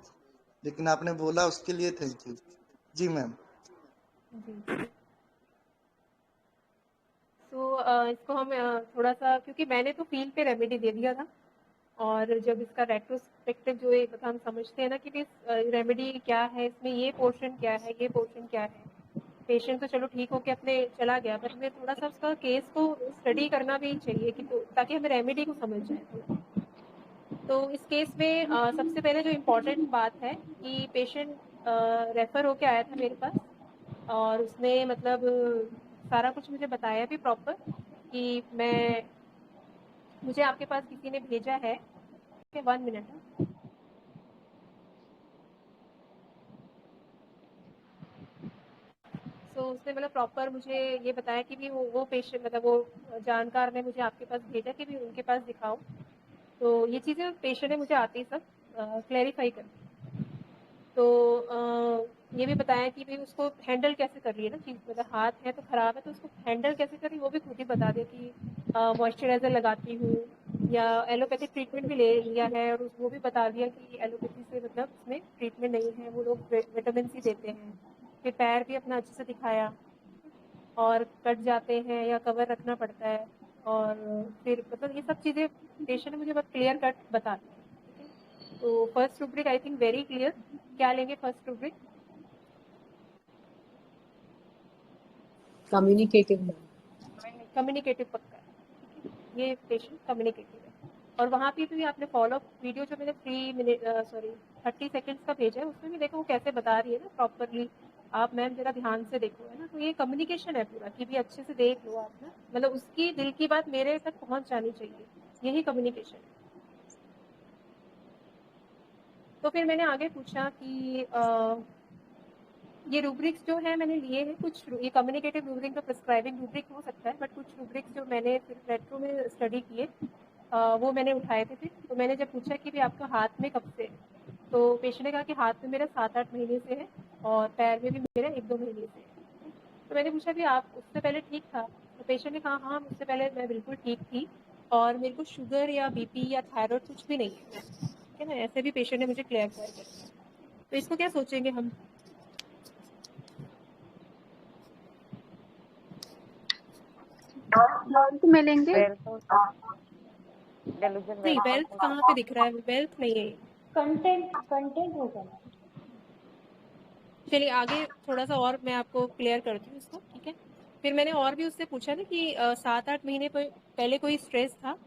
लेकिन आपने बोला उसके लिए थैंक यू। Ji ma'am. तो इसको हम थोड़ा सा, क्योंकि मैंने तो फील्ड पे रेमेडी दे दिया था, और जब इसका रेट्रोस्पेक्टिव जो एक हम समझते हैं ना कि रेमेडी क्या है, इसमें ये पोर्शन क्या है, ये पोर्शन क्या है, पेशेंट तो चलो ठीक होके अपने चला गया, पर हमें थोड़ा सा उसका केस को स्टडी करना भी चाहिए कि तो ताकि हमें रेमेडी को समझ जाए थोड़ा। तो इस केस में सबसे पहले जो इम्पोर्टेंट बात है कि पेशेंट रेफ़र होके आया था मेरे पास, और उसने मतलब सारा कुछ मुझे बताया भी प्रॉपर कि मुझे आपके पास किसी ने भेजा है। 1 मिनट। तो उसने मतलब प्रॉपर मुझे ये बताया कि भी वो पेशेंट मतलब वो जानकार ने मुझे आपके पास भेजा कि भी उनके पास दिखाओ। तो ये चीज़ें पेशेंट ने मुझे आती सब क्लैरिफाई कर दी। तो ये भी बताया कि भाई उसको हैंडल कैसे कर रही है ना चीज़, मतलब हाथ है तो ख़राब है तो उसको हैंडल कैसे कर रही है वो भी खुद ही बता दिया कि मॉइस्चराइज़र लगाती हूँ, या एलोपैथिक ट्रीटमेंट भी ले लिया है और वो भी बता दिया कि एलोपैथी से मतलब उसमें ट्रीटमेंट नहीं है, वो लोग विटामिन सी देते हैं। फिर पैर भी अपना अच्छे से दिखाया और कट जाते हैं या कवर रखना पड़ता है, और फिर मतलब ये सब चीज़ें पेशेंट ने मुझे बहुत क्लियर कट बता दी। तो first rubric I think very clear. क्या लेंगे फर्स्ट रूब्रिक? कम्युनिकेटिव। कम्युनिकेटिव पक्का है, ये पेशेंट कम्युनिकेटिव है। और वहाँ पे भी आपने फॉलो वीडियो जो मैंने 30 सेकेंड्स का भेजा है उसमें भी देखो वो कैसे बता रही है ना प्रॉपरली। आप मैम जरा ध्यान से देखो, है ना। तो ये कम्युनिकेशन है पूरा कि भी अच्छे से देख लो आप ना, मतलब उसकी दिल की बात मेरे तक पहुँच जानी चाहिए, यही कम्युनिकेशन है। तो फिर मैंने आगे पूछा कि ये रूब्रिक्स जो है मैंने लिए हैं कुछ, ये कम्युनिकेटिव रूब्रिक तो प्रिस्क्राइबिंग रूब्रिक हो सकता है, बट कुछ रूब्रिक्स जो मैंने फिर मेट्रो में स्टडी किए वो मैंने उठाए थे। फिर तो मैंने जब पूछा कि भी आपका हाथ में कब से है, तो पेशेंट ने कहा कि हाथ में मेरा 7-8 महीने से है और पैर में भी मेरा 1-2 महीने से है। तो मैंने पूछा भी आप उससे पहले ठीक था? तो पेशेंट ने कहा हाँ उससे पहले मैं बिल्कुल ठीक थी और मेरे को शुगर या बीपी या थायराइड कुछ भी नहीं है, ठीक है ना। ऐसे भी पेशेंट ने मुझे क्लैरिफाई कर दिया। तो इसको क्या सोचेंगे हम? बेल्ट मिलेंगे? नहीं, वेल्थ कहाँ पे दिख रहा है? वेल्थ नहीं है। कंटेंट होगा ना। चलिए आगे थोड़ा सा और मैं आपको क्लियर करती हूँ इसको, ठीक है। फिर मैंने और भी उससे पूछा था कि 7-8 महीने पहले कोई स्ट्रेस था,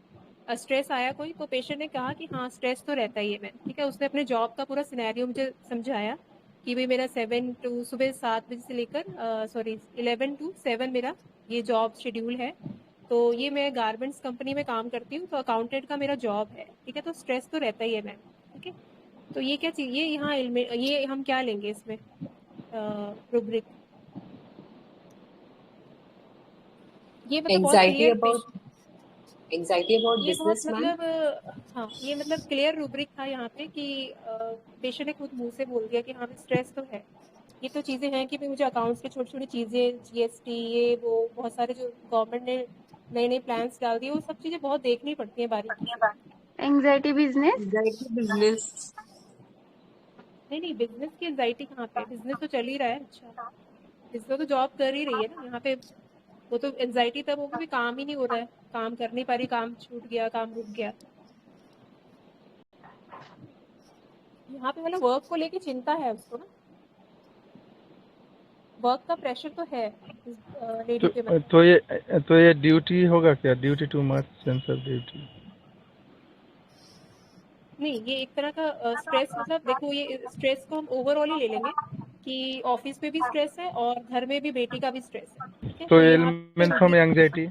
स्ट्रेस आया कोई? तो पेशेंट ने कहा कि हाँ स्ट्रेस तो रहता ही है मैम, ठीक है। उसने अपने जॉब का पूरा सिनेरियो मुझे समझाया कि भाई मेरा सुबह 7 बजे से लेकर 11 to 7 मेरा ये जॉब शेड्यूल है। तो ये मैं गारमेंट्स कंपनी में काम करती हूँ, तो अकाउंटेंट का मेरा जॉब है, ठीक है। तो स्ट्रेस तो रहता ही है मैम, ठीक है। तो ये क्या चीज़, ये यहाँ ये हम क्या लेंगे इसमें रूब्रिक? ये मतलब बहुत एंजाइटी क्लियर अबाउट ये बहुत बिजनेस मैम। मतलब हाँ ये मतलब क्लियर रूब्रिक था यहाँ पे कि पेशेंट ने खुद मुंह से बोल दिया कि हाँ स्ट्रेस तो है। ये तो चीज़ें हैं कि भाई मुझे अकाउंट्स की छोटी छोटी चीज़ें, जीएसटी, ये वो बहुत सारे जो गवर्नमेंट ने नए नए प्लान्स डाल दिए, वो सब चीज़ें बहुत देखनी पड़ती हैं बारीकी से। Anxiety business? बिजनेस। नहीं, बिजनेस की एंजाइटी कहाँ पे? बिजनेस तो चल ही रहा है। अच्छा, बिजनेस तो जॉब कर ही रही है ना यहाँ पे। वो तो एंजाइटी तब होगी भी काम ही नहीं हो रहा है, काम कर नहीं पा रही, काम छूट गया, काम रुक गया। यहाँ पे मतलब वर्क को लेके चिंता है उसको ना, वर्क का प्रेशर तो है इस लेडी पे। मतलब तो ये ड्यूटी होगा क्या? Duty too much sense of duty? नहीं, ये एक तरह का स्ट्रेस, मतलब देखो ये स्ट्रेस को हम ओवरऑल ही ले लेंगे कि ऑफिस में भी स्ट्रेस है और घर में भी बेटी का भी स्ट्रेस है, ठीक है। तो तो यहाँ एलिमेंट फ्रॉम एंजाइटी?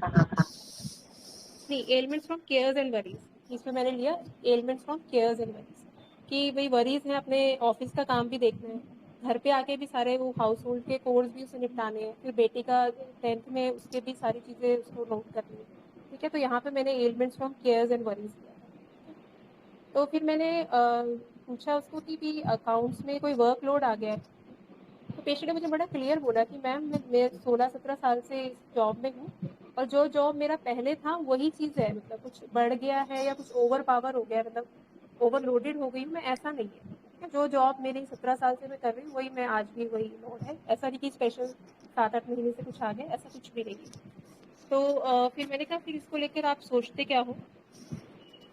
नहीं, elements from cares and worries, इसमें मैंने लिया elements from cares and worries कि भाई वरीज है, अपने ऑफिस का काम भी देखना है, घर पे आके भी सारे वो हाउस होल्ड के कोर्स भी उसे निपटाने हैं, फिर बेटी का 10th में उसके भी सारी चीज़ें उसको नोट करनी है, ठीक है। तो यहाँ पे मैंने elements from cares and worries लिया। तो फिर मैंने पूछा उसको कि भी अकाउंट्स में कोई वर्कलोड आ गया है। तो पेशेंट ने मुझे बड़ा क्लियर बोला कि मैम मैं 16-17 साल से इस जॉब में हूँ और जो जॉब मेरा पहले था वही चीज़ है, मतलब कुछ बढ़ गया है या कुछ ओवर पावर हो गया है, मतलब ओवरलोडेड हो गई हूँ मैं, ऐसा नहीं है, ठीक है। जो जॉब मेरी 17 साल से मैं कर रही हूँ वही मैं आज भी वही लोड है, ऐसा नहीं कि स्पेशल 7-8 महीने से कुछ आ गया, ऐसा कुछ भी नहीं है। तो फिर मैंने कहा फिर इसको लेकर आप सोचते क्या हो?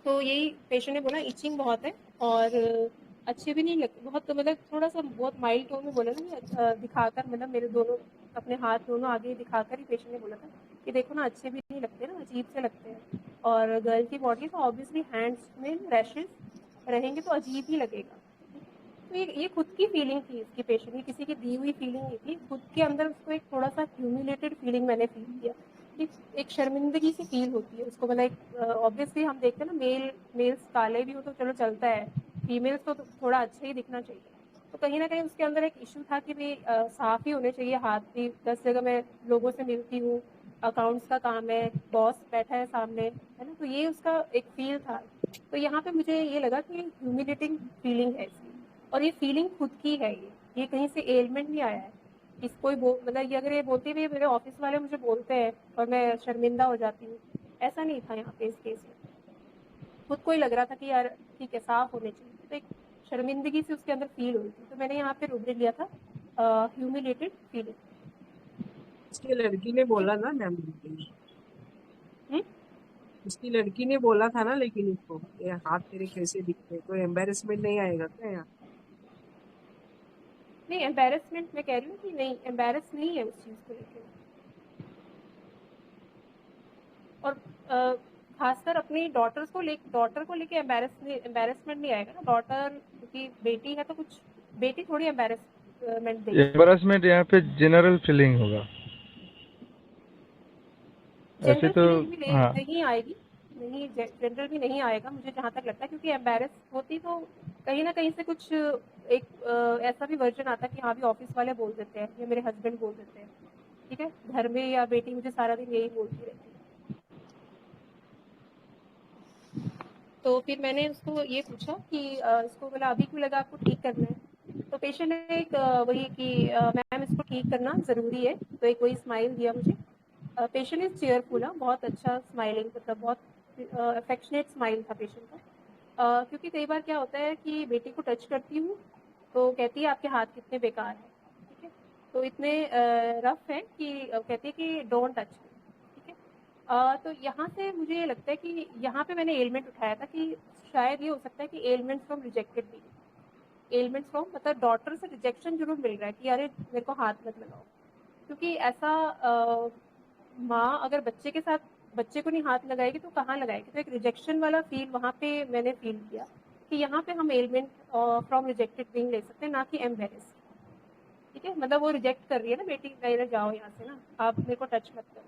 तो यही पेशेंट ने बोला इचिंग बहुत है और अच्छे भी नहीं लगते बहुत, तो मतलब थोड़ा सा बहुत माइल्ड टोन में बोला ना, दिखाकर, मतलब मेरे दोनों अपने हाथ दोनों आगे दिखाकर ही पेशेंट ने बोला था कि देखो ना अच्छे भी नहीं लगते ना, अजीब से लगते हैं। और गर्ल की बॉडी तो ऑब्वियसली हैंड्स में रैशेस रहेंगे तो अजीब ही लगेगा। तो ये खुद की फीलिंग थी इसकी, पेशेंट की किसी की दी हुई फीलिंग नहीं थी, खुद के अंदर उसको एक थोड़ा सा ह्यूमिलेटेड फीलिंग मैंने फील किया कि एक शर्मिंदगी सी फील होती है उसको। मतलब ऑब्वियसली हम देखते हैं ना, मेल्स काले भी हो तो चलो चलता है, फीमेल्स तो थोड़ा अच्छा ही दिखना चाहिए। तो कहीं ना कहीं उसके अंदर एक इशू था कि भाई साफ ही होने चाहिए हाथ भी, 10 जगह मैं लोगों से मिलती हूँ, अकाउंट्स का काम है, बॉस बैठा है सामने, है ना। तो ये उसका एक फील था। तो यहाँ पे मुझे ये लगा कि ह्यूमिलेटिंग फीलिंग है इसकी, और ये फीलिंग खुद की है, ये कहीं से एलिमेंट नहीं आया है। इसको मतलब ये अगर ये बोलती भी मेरे ऑफिस वाले मुझे बोलते हैं और मैं शर्मिंदा हो जाती हूँ, ऐसा नहीं था यहाँ पे इस केस में। खुद को ही लग रहा था कि यार ठीक है साफ होने चाहिए, तो एक शर्मिंदगी से उसके अंदर फील हुई थी, तो मैंने यहाँ पे रुब्रिक लिया था ह्यूमिलेटेड फीलिंग। उसकी लड़की ने बोला ना मैम, उसकी लड़की ने बोला था ना, लेकिन उसको ये हाथ तेरे कैसे दिखते, तो एम्बेरसमेंट नहीं आएगा क्या यहाँ? नहीं एम्बेरसमेंट मैं कह रही हूँ कि नहीं, एम्बेरस नहीं है उस चीज़ को लेकर। और खासकर अपनी डॉटर को लेके एम्बेरसमेंट नहीं आएगा ना। डॉटर क्योंकि बेटी है तो कुछ बेटी थोड़ी एम्बेरसमेंट देगी। एम्बैरेसमेंट यहाँ पे जनरल फीलिंग होगा ऐसे जनरल तो। फीलिंग भी हाँ, नहीं आएगी, नहीं जनरल भी नहीं आएगा मुझे जहाँ तक लगता है, क्योंकि एम्बेरस होती तो कहीं ना कहीं से कुछ एक ऐसा भी वर्जन आता कि हाँ भी ऑफिस वाले बोल देते हैं या मेरे हस्बैंड बोल देते हैं, ठीक है, घर में या बेटी मुझे सारा दिन यही बोलती रहती है। तो फिर मैंने उसको ये पूछा कि इसको बोला अभी क्यों लगा आपको ठीक करना है, तो पेशेंट ने एक वही कि मैम इसको ठीक करना ज़रूरी है, तो एक वही स्माइल दिया मुझे। पेशेंट इज चेयरफुल, बहुत अच्छा स्माइलिंग, मतलब बहुत अफेक्शनेट स्माइल था पेशेंट का। क्योंकि कई बार क्या होता है कि बेटी को टच करती हूँ तो कहती है आपके हाथ कितने बेकार हैं, ठीक है, तो इतने रफ हैं कि कहती है कि डोंट टच, ठीक है। तो यहाँ से मुझे ये लगता है कि यहाँ पे मैंने एलिमेंट उठाया था कि शायद ये हो सकता है कि एलिमेंट्स फ्रॉम रिजेक्टेड भी, एलिमेंट्स फ्रॉम मतलब डॉटर से रिजेक्शन जरूर मिल रहा है कि अरे मेरे को हाथ मत लगाओ, क्योंकि ऐसा माँ अगर बच्चे के साथ बच्चे को नहीं हाथ लगाएगी तो कहाँ लगाएगी, तो एक रिजेक्शन वाला फील वहाँ पे मैंने फील किया कि यहाँ पे हम एलिमेंट फ्रॉम रिजेक्टेड बीइंग ले सकते हैं, ना कि एम्बेरेस, ठीक है, मतलब वो रिजेक्ट कर रही है ना बेटी, मेरे जाओ यहाँ से ना, आप मेरे को टच मत करो,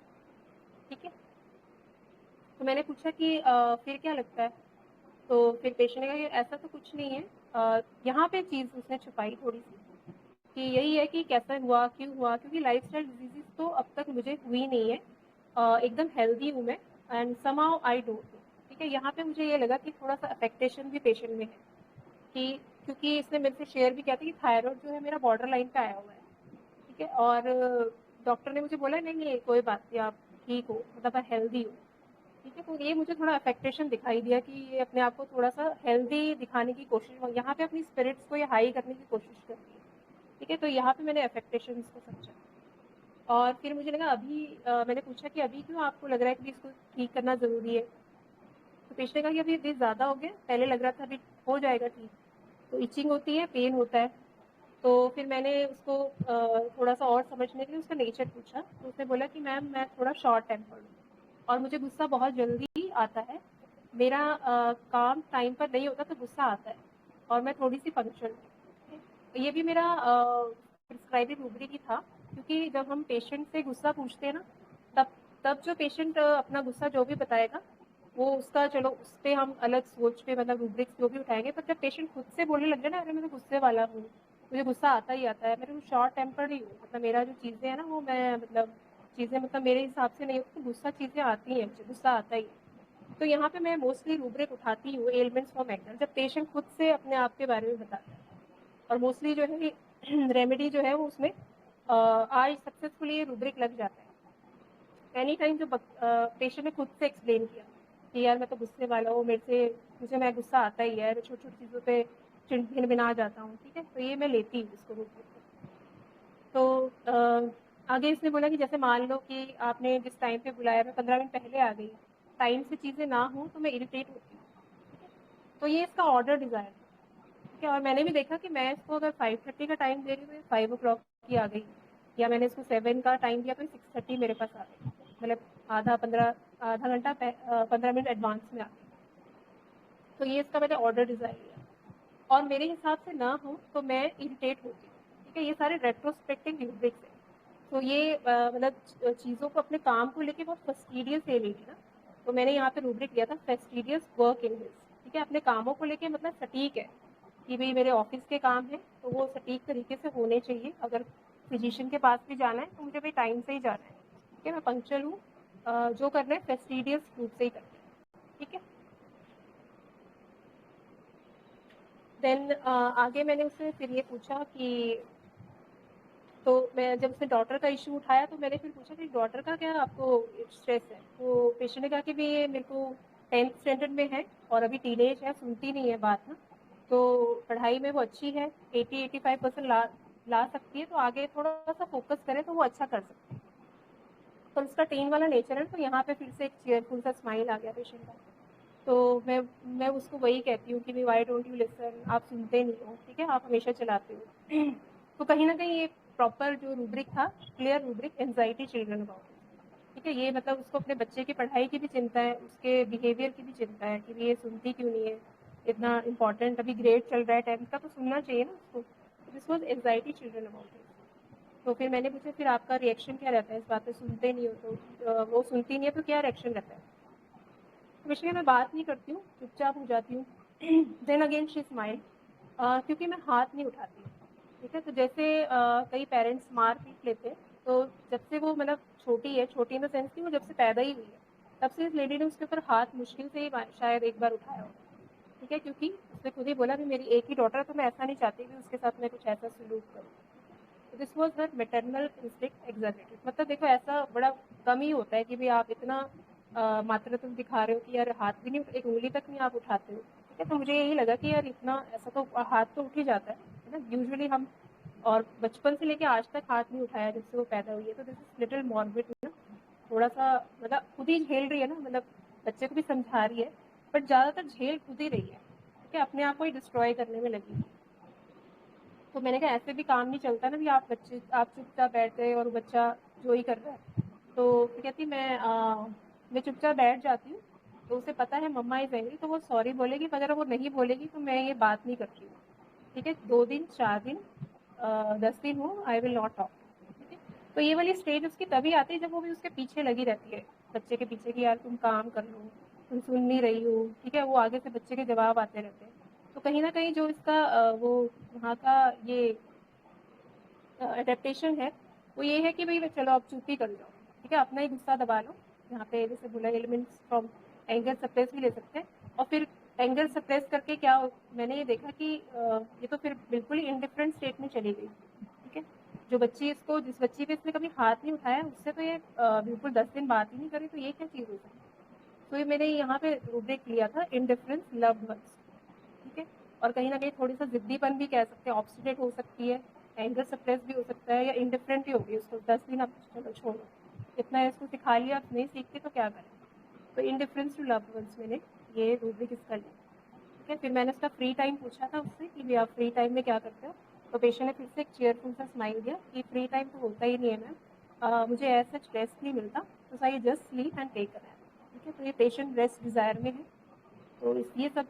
ठीक है। तो मैंने पूछा कि फिर क्या लगता है, तो फिर पेशेंट ने कहा कि ऐसा तो कुछ नहीं है। यहाँ पे चीज़ उसने छुपाई थोड़ी सी कि यही है कि कैसा हुआ क्यों हुआ, क्योंकि लाइफस्टाइल डिजीजेस तो अब तक मुझे हुई नहीं है, एकदम हेल्दी हूँ मैं, and somehow I don't know, ठीक है। यहाँ पे मुझे ये लगा कि थोड़ा सा अफेक्टेशन भी पेशेंट में है, कि क्योंकि इसने मेरे से शेयर भी किया था कि थायराइड जो है मेरा बॉर्डर लाइन पे आया हुआ है, ठीक है, और डॉक्टर ने मुझे बोला नहीं नहीं कोई बात नहीं आप ठीक हो, मतलब हेल्दी हो, ठीक है। तो ये मुझे थोड़ा अफेक्टेशन दिखाई दिया कि ये अपने आप को थोड़ा सा हेल्दी दिखाने की कोशिश, यहाँ पे अपनी स्पिरिट्स को ये हाई करने की कोशिश कर रही है, ठीक है। तो यहाँ पे मैंने अफेक्टेशन को समझा, और फिर मुझे लगा अभी मैंने पूछा कि अभी क्यों आपको लग रहा है कि इसको ठीक करना ज़रूरी है, तो पेशेंट ने कहा कि अभी ये ज़्यादा हो गया, पहले लग रहा था अभी हो जाएगा ठीक, तो इचिंग होती है, पेन होता है। तो फिर मैंने उसको थोड़ा सा और समझने के लिए उसका नेचर पूछा, तो उसने बोला कि मैम मैं थोड़ा शॉर्ट टेम्पर्ड हूँ और मुझे गुस्सा बहुत जल्दी आता है, मेरा काम टाइम पर नहीं होता तो गुस्सा आता है, और मैं थोड़ी सी पंक्चुअल हूँ। ये भी मेरा प्रिस्क्राइबिंग रूब्रिक ही था, क्योंकि जब हम पेशेंट से गुस्सा पूछते हैं ना, तब तब जो पेशेंट अपना गुस्सा जो भी बताएगा वो उसका चलो उस पर हम अलग सोच पे मतलब रूब्रिक्स जो भी उठाएंगे, पर जब पेशेंट खुद से बोलने लग जाए ना अरे मैं तो गुस्से वाला हूँ, मुझे गुस्सा आता ही आता है, मेरे को शॉर्ट टेम्पर्ड ही हूँ, मतलब मेरा जो चीज़ें हैं ना वो मैं मतलब चीज़ें मतलब मेरे हिसाब से नहीं होती, तो गुस्सा चीज़ें आती हैं, मुझे गुस्सा आता ही है। तो यहाँ पे मैं मोस्टली रूब्रिक उठाती हूँ एलिमेंट्स फ्रॉम एक्टर, जब पेशेंट खुद से अपने आप के बारे में बताता है, और मोस्टली जो है रेमेडी जो है वो उसमें आज सक्सेसफुली ये रूब्रिक लग जाता है। एनी टाइम जो पेशेंट ने खुद से एक्सप्लेन किया कि यार मैं तो गुस्से वाला हूँ, मैं गुस्सा आता ही है, छोटी छोटी चीज़ों पे भिन-भिना जाता हूँ, ठीक है, तो ये मैं लेती हूँ इसको रूब्रिक को। तो आगे इसने बोला कि जैसे मान लो कि आपने जिस टाइम पे बुलाया मैं 15 मिनट पहले आ गई, टाइम से चीज़ें ना हो तो मैं इरिटेट होती हूँ, ठीक है, तो ये इसका ऑर्डर डिज़ायर, ठीक है। और मैंने भी देखा कि मैं इसको अगर 5:30 का टाइम दे रही हूँ तो 5 o'clock की आ गई, या मैंने इसको 7 का टाइम दिया तो 6:30 मेरे पास आ गई, मतलब आधा घंटा 15 मिनट एडवांस में आ गई। तो ये इसका मैंने ऑर्डर डिज़ाइन लिया, और मेरे हिसाब से ना हो तो मैं इरिटेट होती हूँ, ठीक है। ये सारे रेट्रोस्पेक्टिव रूब्रिक्स हैं, तो ये मतलब चीज़ों को अपने काम को लेके बहुत फस्टीडियस ले लेगी ना, तो मैंने यहाँ पे रूब्रिक लिया था फेस्टिडियस वर्क इन हिज, ठीक है, अपने कामों को लेके मतलब सटीक है कि भाई मेरे ऑफिस के काम है तो वो सटीक तरीके से होने चाहिए, अगर फिजिशियन के पास भी जाना है तो मुझे भाई टाइम से ही जाना है, ठीक है, मैं पंक्चुअल हूँ, जो करना है फेस्टिडियस रूप से ही करना है, ठीक है। देन आगे मैंने उससे फिर ये पूछा कि तो मैं जब उसने डॉटर का इशू उठाया तो मैंने फिर पूछा कि डॉटर का क्या आपको स्ट्रेस है, तो पेशेंट ने कहा कि भी ये मेरे को 10th स्टैंडर्ड में है और अभी टीनेज है, सुनती नहीं है बात ना, तो पढ़ाई में वो अच्छी है, 80-85% ला सकती है, तो आगे थोड़ा सा फोकस करे तो वो अच्छा कर सकती है। तो उसका टीन वाला नेचर है, तो यहाँ पे फिर से एक चेयरफुल सा स्माइल आ गया पेशेंट का। तो मैं उसको वही कहती हूँ कि भाई वाई डोंट यू लिसन, आप सुनते नहीं हो, ठीक है, आप हमेशा चलाते हो। तो कहीं ना कहीं ये प्रॉपर जो रूब्रिक था, clear rubric, anxiety children about, ठीक है, ये मतलब उसको अपने बच्चे की पढ़ाई की भी चिंता है, उसके बिहेवियर की भी चिंता है कि ये सुनती क्यों नहीं है, इतना इंपॉर्टेंट अभी ग्रेड चल रहा है 10th का, तो सुनना चाहिए ना उसको। This was anxiety children about it. तो फिर मैंने पूछा फिर आपका रिएक्शन क्या रहता है इस बात पे, सुनते नहीं हो तो वो सुनती नहीं है तो क्या रिएक्शन रहता है। बेसिकली मैं बात नहीं करती हूँ, चुपचाप हो जाती हूँ। देन अगेन शी स्माइल, क्योंकि मैं हाथ नहीं उठाती, ठीक है। तो जैसे कई पेरेंट्स मार पीट लेते हैं, तो जब से वो मतलब छोटी है, छोटी इन द सेंस कि वो जब से पैदा ही हुई है, तब से इस लेडी ने उसके ऊपर हाथ मुश्किल से ही शायद एक बार उठाया हो, ठीक है, क्योंकि उसने खुद ही बोला कि मेरी एक ही डॉटर है, तो मैं ऐसा नहीं चाहती कि उसके साथ मैं कुछ ऐसा सलूक करूँ। तो this was her maternal instinct exaggerated. मतलब देखो ऐसा बड़ा कम ही होता है कि भाई आप इतना मातृत्व दिखा रहे हो कि यार हाथ भी नहीं, एक उंगली तक नहीं आप उठाते हो, ठीक है। तो मुझे यही लगा कि यार इतना ऐसा तो हाथ तो उठ ही जाता है ना यूजुअली हम, और बचपन से लेके आज तक हाथ नहीं उठाया जब से वो पैदा हुई है, तो दिस इज लिटिल मॉर्बिड ना, थोड़ा सा मतलब खुद ही झेल रही है ना, मतलब बच्चे को भी समझा रही है, बट ज़्यादातर झेल खुद ही रही है, ठीक है, अपने आप को ही डिस्ट्रॉय करने में लगी। तो मैंने कहा ऐसे भी काम नहीं चलता ना भी आप चुपचाप बैठ गए और बच्चा जो ही कर रहा है। तो फिर कहती मैं चुपचाप बैठ जाती हूँ, तो उसे पता है मम्मा इज एंग्री, तो वो सॉरी बोलेगी, मगर वो नहीं बोलेगी तो मैं ये बात नहीं करती हूँ, ठीक है। 2 दिन 4 दिन 10 दिन हो, आई विल नॉट टॉक, ठीक है। तो ये वाली स्टेज उसकी तभी आती है जब वो भी उसके पीछे लगी रहती है, बच्चे के पीछे कि यार तुम काम कर लो, तुम सुन नहीं रही हो, ठीक है, वो आगे से बच्चे के जवाब आते रहते हैं। तो कहीं ना कहीं जो इसका वो वहाँ का ये अडेप्टेशन है, वो ये है कि भाई चलो आप चुप ही कर जाओ, ठीक है, अपना ही गुस्सा दबा लो। यहाँ पे जैसे बोला एलिमेंट्स फ्रॉम एंगर सप्रेस भी ले सकते हैं, और फिर एंगर सप्रेस करके क्या मैंने ये देखा कि ये तो फिर बिल्कुल ही इंडिफरेंट स्टेट में चली गई, ठीक है। जो बच्ची इसको, जिस बच्ची पे इसने कभी हाथ नहीं उठाया, उससे तो ये बिल्कुल 10 दिन बात ही नहीं करी, तो ये क्या चीज़ हो सकती है। तो ये मैंने यहाँ पे रूब्रिक लिया था, इंडिफरेंस लव्ड वंस, ठीक है। और कहीं ना कहीं थोड़ी सा जिद्दीपन भी कह सकते हैं, ऑब्स्टिनेट हो सकती है, एंगर सप्रेस भी हो सकता है, या इंडिफरेंट ही होगी, उसको 10 दिन आप चलो छोड़ो, इतना इसको सिखा लिया, आप नहीं सीखते तो क्या करें। तो इंडिफरेंस टू लव्ड वंस मैंने ये रूब्रिक इसका लिया, ठीक है। फिर मैंने उसका फ्री टाइम पूछा था उससे कि आप फ्री टाइम में क्या करते हो, तो पेशेंट ने फिर से एक चेयरफुल सा स्माइल दिया कि फ्री टाइम तो होता ही नहीं है मैम, मुझे ऐसा रेस्ट नहीं मिलता, तो I just sleep and take a nap, ठीक है। तो ये पेशेंट रेस्ट डिज़ायर में है। तो ये सब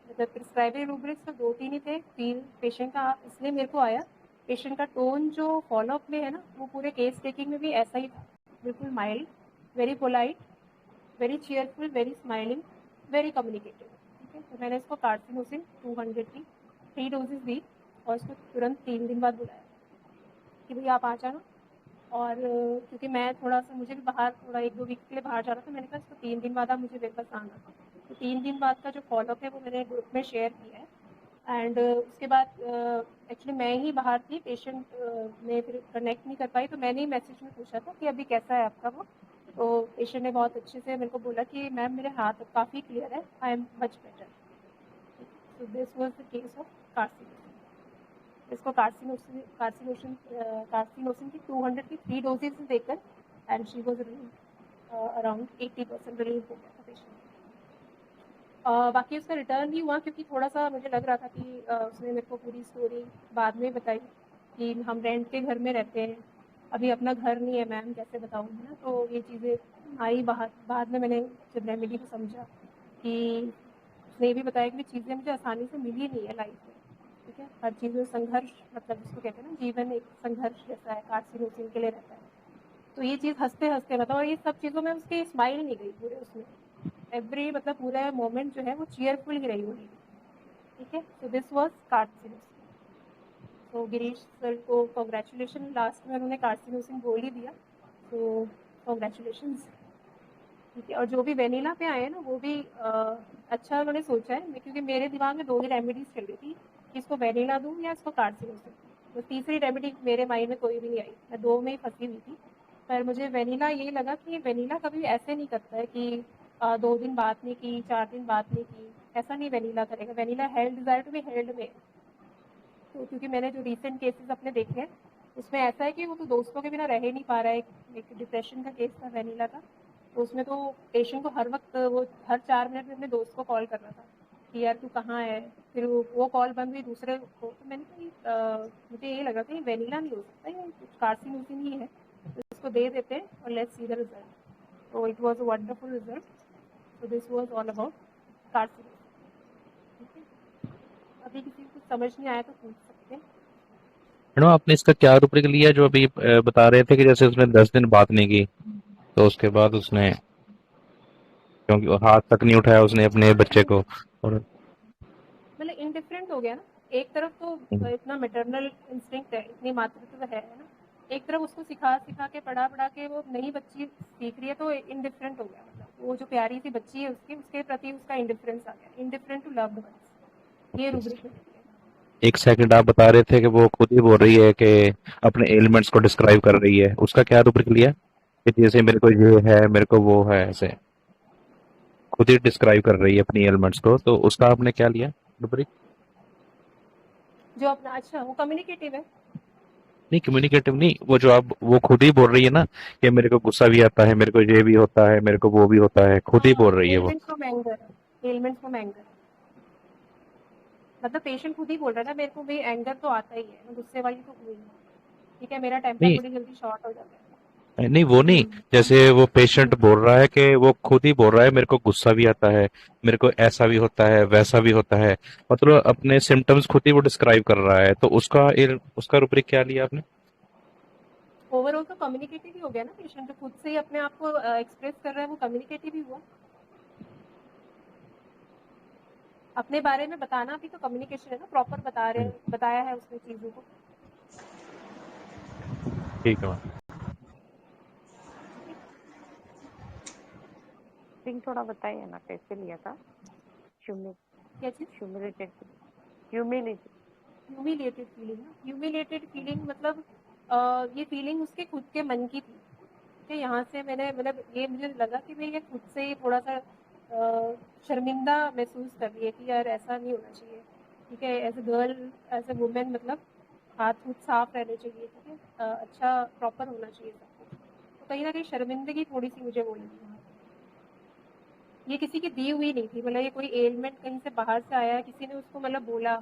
मतलब प्रिस्क्राइबरी रूब्रिक्स तो 2-3 ही थे, फील पेशेंट का इसलिए मेरे को आया, पेशेंट का टोन जो फॉलोअप में है ना, वो पूरे केस टेकिंग में भी ऐसा ही था, बिल्कुल mild, very polite, very cheerful, very smiling, very communicative, ठीक है। तो मैंने इसको कार्सिनोसिन 200 की 3 डोजेज दी, और इसको तुरंत 3 दिन बाद बुलाया कि भैया आप आ जाना। और क्योंकि मैं थोड़ा सा, मुझे भी बाहर थोड़ा 1-2 वीक के लिए बाहर जाना था, मैंने कहा इसको 3 दिन बाद आप मुझे मेरे पास आना था। तो 3 दिन बाद का जो फॉलोअप है वो मैंने ग्रुप में शेयर किया है। एंड उसके बाद एक्चुअली मैं ही बाहर थी, पेशेंट ने फिर कनेक्ट नहीं कर पाई, तो मैंने ही मैसेज में पूछा था कि अभी कैसा है आपका वो। तो पेशेंट ने बहुत अच्छे से मेरे को बोला कि मैम मेरे हाथ काफ़ी क्लियर है, I am much better. So this was the case of carcinosin. इसको कार्सिनोसिन की 200 की 3 डोजेज देकर, and she was around 80% relieve हो गया था पेशेंट। बाकी उसका रिटर्न भी हुआ, क्योंकि थोड़ा सा मुझे लग रहा था कि उसने मेरे को पूरी स्टोरी बाद में बताई कि हम रेंट के घर में रहते हैं, अभी अपना घर नहीं है मैम, कैसे बताऊँ, है ना। तो ये चीज़ें आई बाद में मैंने जब रेमेडी को समझा कि उसने ये भी बताया कि चीज़ें मुझे आसानी से मिली नहीं है लाइफ में, ठीक है, हर चीज़ में संघर्ष, मतलब जिसको कहते हैं ना, जीवन एक संघर्ष जैसा है, कार्सिनोसिन के लिए रहता है। तो ये चीज़ हंसते हंसते मतलब, और ये सब चीज़ों में उसकी स्माइल नहीं गई पूरे उसमें, एवरी मतलब पूरा मोमेंट जो है वो चीयरफुल ही रही होगी, ठीक है। सो दिस वॉज कार्सिनोसिन। तो गिरीश सर को कॉन्ग्रेचुलेशन, लास्ट में उन्होंने कार्सिनोसिन बोल ही दिया, तो कॉन्ग्रेचुलेशन, ठीक है। और जो भी वेनिला पे आए हैं ना, वो भी अच्छा उन्होंने सोचा है, क्योंकि मेरे दिमाग में 2 ही रेमेडीज चल रही थी कि इसको वेनिला दूँ या इसको कार्सिनोसिन, तो तीसरी रेमेडी मेरे माइंड में कोई भी नहीं आई, मैं 2 में ही फंसी हुई थी। पर मुझे वेनिला ये लगा कि वेनिला कभी ऐसे नहीं करता है कि 2 दिन बात नहीं की, 4 दिन बात नहीं की, ऐसा नहीं वेनिला करेगा। Vanilla held desire to be held में। तो क्योंकि मैंने जो रीसेंट केसेस अपने देखे हैं उसमें ऐसा है कि वो तो दोस्तों के बिना रह ही नहीं पा रहा है। एक डिप्रेशन का केस था वेनिला का, तो उसमें तो पेशेंट को हर वक्त वो हर 4 मिनट में अपने दोस्त को कॉल कर रहा था कि यार तू कहाँ है। फिर वो कॉल बंद हुई दूसरे को, तो मैंने कहा मुझे ये लगा था ये वेनिला नहीं हो सकता, ये कुछ कार्सिनोसिन ही है, तो इसको दे देते हैं और लेट्स सी द रिजल्ट। तो it was a wonderful result. So this was all about carcinosin. ठीक है, अभी किसी को कुछ समझ नहीं आया तो पूछ सकते हैं। मैडम आपने इसका क्या रूपरेखा लिया जो अभी बता रहे थे कि जैसे उसने 10 दिन बात नहीं की तो उसके बाद उसने क्योंकि वो हाथ तक नहीं उठाया उसने अपने बच्चे को और मतलब इंडिफरेंट हो गया ना। एक तरफ तो इतना मैटरनल इंस्टिंक्ट है, इतनी मातृत्व है ना, एक तरफ उसको सिखा सिखा के पढ़ा पढ़ा के वो नई बच्ची सीख रही है, तो इंडिफरेंट हो गया। मतलब वो जो प्यारी सी बच्ची है उसके प्रति उसका इंडिफरेंस आ गया। इंडिफरेंट टू लव्ड वंस, ये रूब्रिक है। एक सेकंड आप बता रहे थे कि वो खुद ही बोल रही है कि अपने एलिमेंट्स को डिस्क्राइब कर रही है, उसका क्या रूपरेखा लिया कि जैसे मेरे को ये है मेरे को वो है, ऐसे खुद ही डिस्क्राइब कर रही है अपनी एलिमेंट्स को, तो उसका आपने क्या लिया रूपरेखा? जो अपना अच्छा वो कम्युनिकेटिव है। नहीं कम्युनिकेटिव नहीं, वो जो आप वो खुद ही बोल रही है ना कि मेरे को गुस्सा भी आता है, मेरे को ये भी होता है, मेरे को वो भी होता है, खुद ही बोल रही है वो। Elements from anger, elements from anger, मतलब पेशेंट खुद ही बोल रहा है ना मेरे को भी एंगर तो आता ही है, मैं गुस्से वाली तो हुई हूँ। ठीक है, मेरा टेम्पर नहीं बड़ी जल्दी शॉर्ट हो जाता है। नहीं वो नहीं, जैसे वो पेशेंट बोल रहा है कि वो खुद ही बोल रहा है मेरे को गुस्सा भी आता है, मेरे को ऐसा भी होता है वैसा भी होता है, मतलब अपने सिम्टम्स खुद ही वो डिस्क्राइब कर रहा है, तो उसका रूपरेखा क्या लिया आपने? ओवरऑल तो कम्युनिकेटिव ही हो गया ना। पेशेंट जो खुद से ही अपने आप को एक्सप्रेस कर रहा है वो कम्युनिकेटिव ही हुआ। अपने बारे में बताना भी तो कम्युनिकेशन है ना, प्रॉपर बताया है उसने चीजों को। ठीक है मैम। सिंह थोड़ा बताइए ना कैसे लिया था? क्या चीज? ह्यूमिलेटेड ह्यूमिलेटेड फीलिंग ना, ह्यूमिलेटेड फीलिंग मतलब ये फीलिंग उसके खुद के मन की थी। ठीक है, यहाँ से मैंने मतलब ये मुझे लगा कि भाई ये खुद से ही थोड़ा सा शर्मिंदा महसूस कर रही है कि यार ऐसा नहीं होना चाहिए। ठीक है, as a girl as a woman मतलब हाथ हुथ साफ रहने चाहिए। ठीक है, अच्छा प्रॉपर होना चाहिए सब कुछ। तो कहीं ना कहीं शर्मिंदगी थोड़ी सी मुझे वो लगी। ये किसी की दी हुई नहीं थी, मतलब ये कोई एलिमेंट कहीं से बाहर से आया है, किसी ने उसको मतलब बोला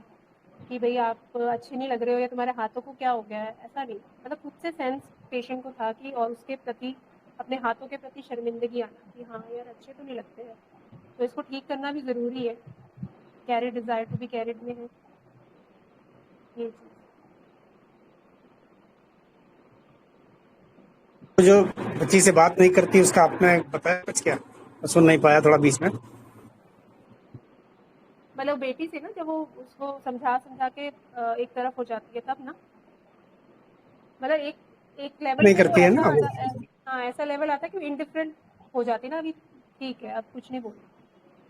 कि भाई आप अच्छे नहीं लग रहे हो या तुम्हारे हाथों को क्या हो गया है, ऐसा नहीं। मतलब खुद से सेंस पेशेंट को था कि और उसके प्रति अपने हाथों के प्रति शर्मिंदगी आना कि हाँ यार अच्छे तो नहीं लगते हैं, तो इसको ठीक करना भी ज़रूरी है। Carried desire to be carried में है ये चीज़। जो बच्ची से बात नहीं करती उसका आपने बताया कुछ क्या? मैं सुन नहीं पाया थोड़ा बीच में। मतलब बेटी से ना जब वो उसको समझा समझा के एक तरफ हो जाती है तब ना, मतलब एक लेवल नहीं पे वो करती है ऐसा ना आता हाँ ऐसा लेवल आता है कि वो इंडिफरेंट हो जाती है ना, अभी ठीक है अब कुछ नहीं बोल।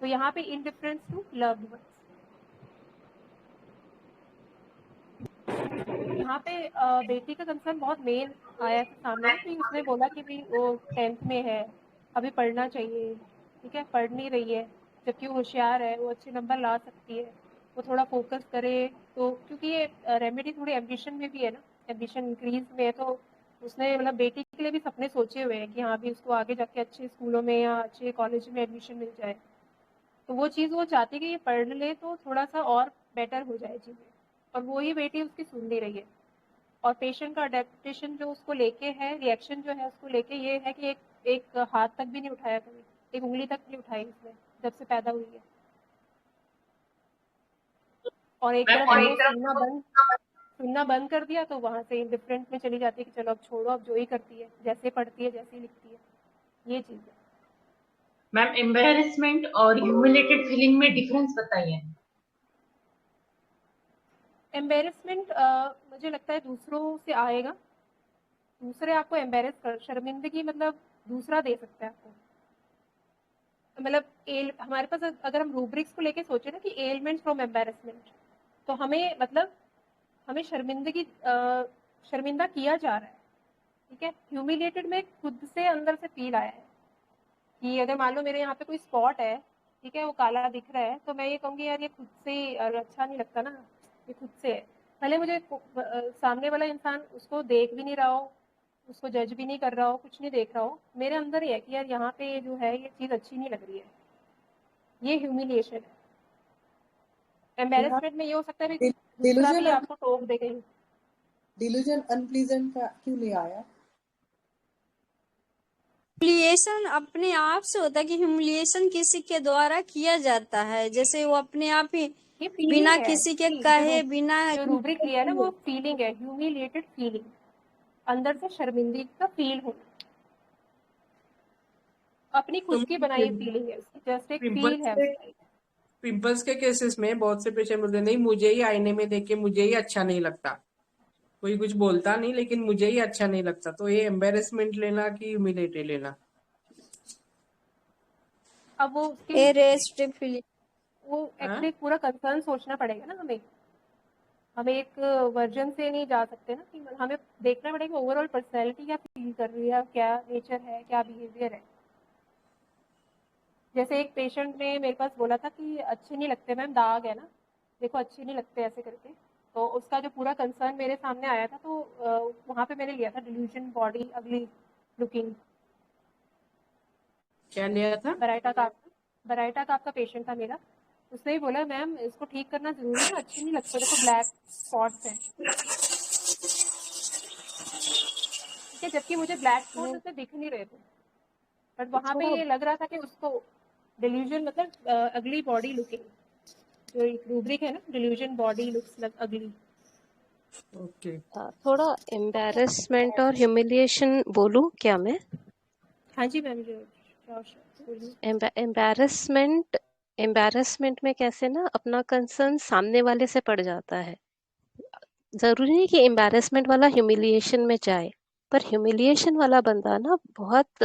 तो यहाँ पे इंडिफरेंस टू लव्ड वंस, यहाँ पे बेटी का कंसर्न बहुत मेन आया था सामने ना, कि उसने बोला कि भाई वो 10th में है, अभी पढ़ना चाहिए। ठीक है, पढ़ नहीं रही है, जबकि वो होशियार है, वो अच्छे नंबर ला सकती है, वो थोड़ा फोकस करे। तो क्योंकि ये रेमेडी थोड़ी एम्बिशन में भी है ना, एम्बिशन इंक्रीज में है, तो उसने मतलब बेटी के लिए भी सपने सोचे हुए हैं कि हाँ भी उसको आगे जाके अच्छे स्कूलों में या अच्छे कॉलेज में एडमिशन मिल जाए। तो वो चीज़ वो चाहती है कि ये पढ़ ले तो थोड़ा सा और बेटर हो जाए चीज़ें, और वो ही बेटी उसकी सुन नहीं रही है। और पेशेंट का अडेप्टेशन जो उसको लेके है, रिएक्शन जो है उसको लेके ये है कि एक हाथ तक भी नहीं उठाया कभी, एक उंगली तक नहीं उठाई उसने जब से पैदा हुई है। और एक तरफ जब वो सुनना बंद कर दिया तो वहाँ से इंडिफरेंट में चली जाती है कि चलो अब छोड़ो, अब जो ही करती है, जैसे पढ़ती है, जैसे लिखती है, ये चीज़ है। मैम एम्बेरसमेंट और ह्यूमिलेटेड फीलिंग में डिफरेंस बताइए। एम्बेरसमेंट मुझे लगता है दूसरों से आएगा, दूसरे आपको एम्बेरस कर, शर्मिंदगी मतलब दूसरा दे सकता है आपको। मतलब हमारे पास अगर हम रूब्रिक्स को लेके सोचे ना कि एलिमेंट्स फ्रॉम एम्बेरसमेंट, तो हमें मतलब हमें शर्मिंदा किया जा रहा है। ठीक है, ह्यूमिलेटेड में खुद से अंदर से फील आया है कि अगर मान लो मेरे यहाँ पे कोई स्पॉट है, ठीक है, वो काला दिख रहा है, तो मैं ये कहूँगी यार ये खुद से अच्छा नहीं लगता ना, ये खुद से है। भले मुझे सामने वाला इंसान उसको देख भी नहीं रहा हो, उसको जज भी नहीं कर रहा हो, कुछ नहीं देख रहा हो, मेरे अंदर ही है कि यार यहाँ पे जो है ये चीज़ अच्छी नहीं लग रही है, ये ह्यूमिलिएशन है। एम्बेरसमेंट में ये हो सकता है कि दूसरा भी आपको टोक दे कहीं। डिल्यूजन अनप्लीजेंट का क्यों नहीं आया? ह्यूमिलिएशन अपने आप से होता है कि ह्यूमिलिएशन किसी के द्वारा किया जाता है, जैसे वो अपने आप ही ये फीलिंग बिना है, किसी के कहे बिना जो रूब्रिक लिया है ना वो फीलिंग है, ह्यूमिलिएटेड फीलिंग, अंदर से शर्मिंदगी का फील होना, अपनी खुद की बनाई फीलिंग है, जस्ट एक फील है। पिंपल्स के केसेस में बहुत से पेशेंट बोलते नहीं, मुझे ही आईने में देख के मुझे ही अच्छा नहीं लगता, कोई कुछ बोलता नहीं लेकिन मुझे ही अच्छा नहीं लगता। तो ये एम्बेरसमेंट लेना कि ह्यूमिलेटेड लेना? अब वो वो एक्चुअली पूरा कंसर्न सोचना पड़ेगा ना हमें एक वर्जन से नहीं जा सकते ना, कि हमें देखना पड़ेगा ओवरऑल पर्सनैलिटी क्या फील कर रही है, क्या नेचर है, क्या बिहेवियर है। जैसे एक पेशेंट ने मेरे पास बोला था कि अच्छे नहीं लगते मैम, दाग है ना, देखो अच्छे नहीं लगते ऐसे करके, तो उसका जो पूरा कंसर्न मेरे सामने आया था, तो वहाँ पे मैंने लिया था डिल्यूजन बॉडी अगली लुकिंग। क्या लिया था? बराइटा का आपका पेशेंट था मेरा, उसने ही बोला मैम इसको ठीक करना जरूरी है, अच्छे नहीं लगते, देखो ब्लैक स्पॉट्स हैं, ठीक है, जबकि मुझे ब्लैक स्पॉट्स उससे दिख नहीं रहे थे, बट वहाँ पे ये लग रहा था कि उसको डिल्यूजन मतलब अगली बॉडी लुकिंग, जो एक रूब्रिक है ना, डिल्यूजन बॉडी लुक्स अगली। ओके, थोड़ा एम्बैरेसमेंट और ह्यूमिलिएशन बोलूं क्या मैं? हाँ जी मैम, एम्बैरेसमेंट में कैसे ना अपना कंसर्न सामने वाले से पड़ जाता है, जरूरी नहीं कि एम्बैरेसमेंट वाला ह्यूमिलिएशन में जाए, पर ह्यूमिलिएशन वाला बंदा ना बहुत